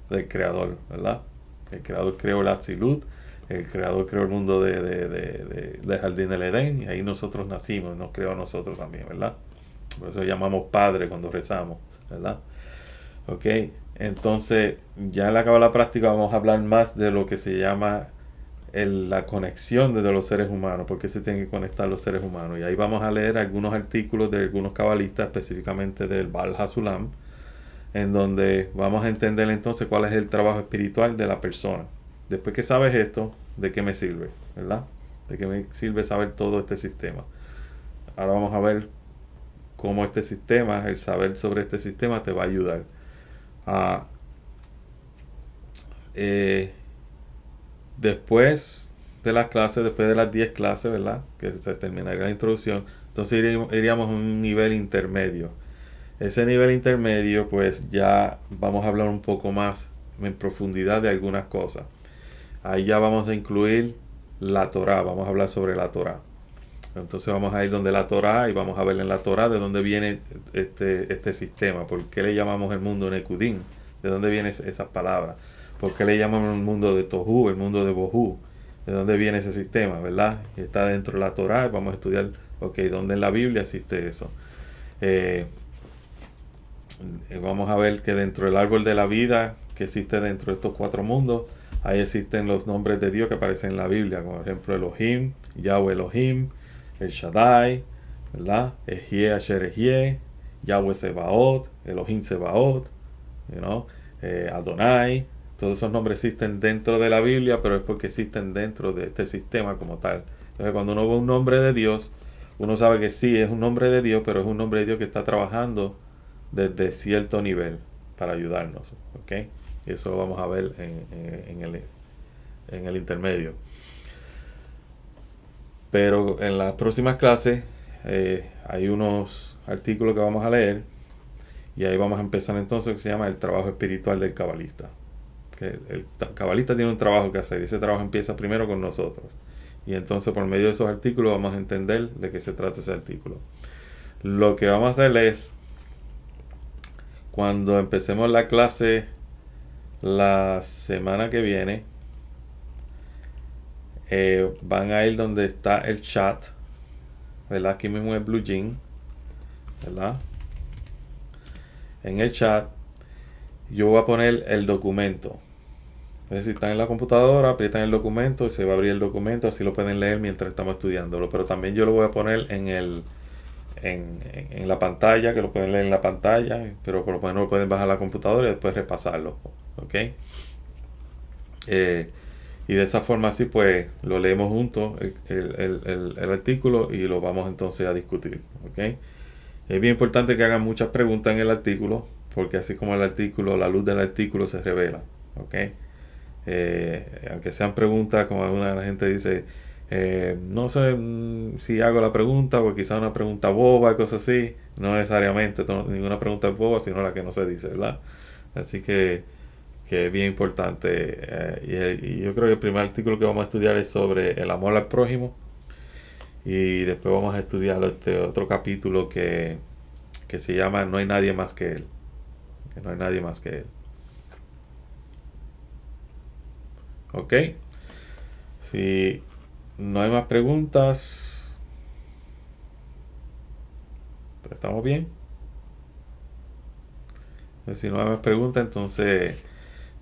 S1: del Creador, ¿verdad? El Creador creó la Atzilut, el Creador creó el mundo del Jardín del Edén, y ahí nosotros nacimos, nos creó a nosotros también, ¿verdad? Por eso llamamos Padre cuando rezamos, ¿verdad? Ok, entonces ya en la Kabbalah práctica vamos a hablar más de lo que se llama la conexión de los seres humanos, porque se tienen que conectar los seres humanos, y ahí vamos a leer algunos artículos de algunos cabalistas, específicamente del Baal Hasulam, en donde vamos a entender entonces cuál es el trabajo espiritual de la persona. Después que sabes esto, ¿de qué me sirve? ¿Verdad? ¿De qué me sirve saber todo este sistema? Ahora vamos a ver cómo este sistema, el saber sobre este sistema te va a ayudar a después de las clases, después de las 10 clases, ¿verdad?, que se terminaría la introducción, entonces iríamos a un nivel intermedio. Ese nivel intermedio, pues ya vamos a hablar un poco más en profundidad de algunas cosas. Ahí ya vamos a incluir la Torah, vamos a hablar sobre la Torah. Entonces vamos a ir donde la Torah y vamos a ver en la Torah de dónde viene este sistema. ¿Por qué le llamamos el mundo Nekudim? ¿De dónde vienen esas palabras? ¿Por qué le llamamos el mundo de Tohu, el mundo de Bohu? ¿De dónde viene ese sistema, verdad? Está dentro de la Torah. Vamos a estudiar, ¿dónde en la Biblia existe eso? Vamos a ver que dentro del árbol de la vida, que existe dentro de estos 4 mundos, ahí existen los nombres de Dios que aparecen en la Biblia, como por ejemplo Elohim, Yahweh Elohim, El Shaddai, ¿verdad? Ejie Asher Ejie, Yahweh Sebaot, Elohim Sebaot, Adonai. Todos esos nombres existen dentro de la Biblia, pero es porque existen dentro de este sistema como tal. Entonces cuando uno ve un nombre de Dios, uno sabe que sí, es un nombre de Dios, pero es un nombre de Dios que está trabajando desde cierto nivel para ayudarnos, ¿ok? Y eso lo vamos a ver en el intermedio. Pero en las próximas clases hay unos artículos que vamos a leer, y ahí vamos a empezar entonces lo que se llama el trabajo espiritual del cabalista. Que el cabalista tiene un trabajo que hacer, y ese trabajo empieza primero con nosotros. Y entonces por medio de esos artículos vamos a entender de qué se trata ese artículo. Lo que vamos a hacer es, cuando empecemos la clase La semana que viene van a ir donde está el chat, ¿verdad? Aquí mismo en Blue Jean, ¿verdad? En el chat yo voy a poner el documento. Entonces, si están en la computadora, aprietan el documento y se va a abrir el documento, así lo pueden leer mientras estamos estudiándolo. Pero también yo lo voy a poner en la pantalla, que lo pueden leer en la pantalla, pero por lo menos lo pueden bajar a la computadora y después repasarlo. ¿Ok? Y de esa forma así pues lo leemos juntos el artículo y lo vamos entonces a discutir. ¿Ok? Es bien importante que hagan muchas preguntas en el artículo, porque así como el artículo, la luz del artículo se revela. ¿Ok? Aunque sean preguntas, como alguna de la gente dice, no sé si hago la pregunta, o quizá una pregunta boba, cosas así. No necesariamente ninguna pregunta es boba, sino la que no se dice, ¿verdad? Así que es bien importante. Y yo creo que el primer artículo que vamos a estudiar es sobre el amor al prójimo. Y después vamos a estudiar este otro capítulo que se llama No hay nadie más que él. Que no hay nadie más que él. ¿Ok? Si no hay más preguntas, ¿estamos bien? Si no hay más preguntas, entonces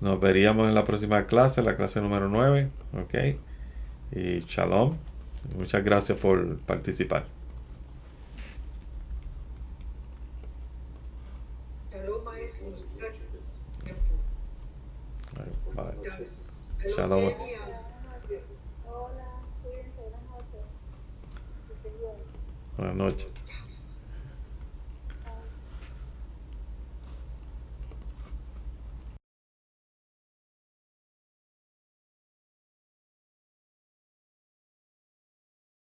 S1: nos veríamos en la próxima clase, la clase número 9. ¿Ok? Y shalom. Muchas gracias por participar.
S2: Shalom, maestro. Gracias.
S1: Bye.
S2: Shalom,
S1: Shalom.
S2: Kenia.
S3: Hola, cuídense, buenas noches. Que estén bien.
S1: Buenas noches.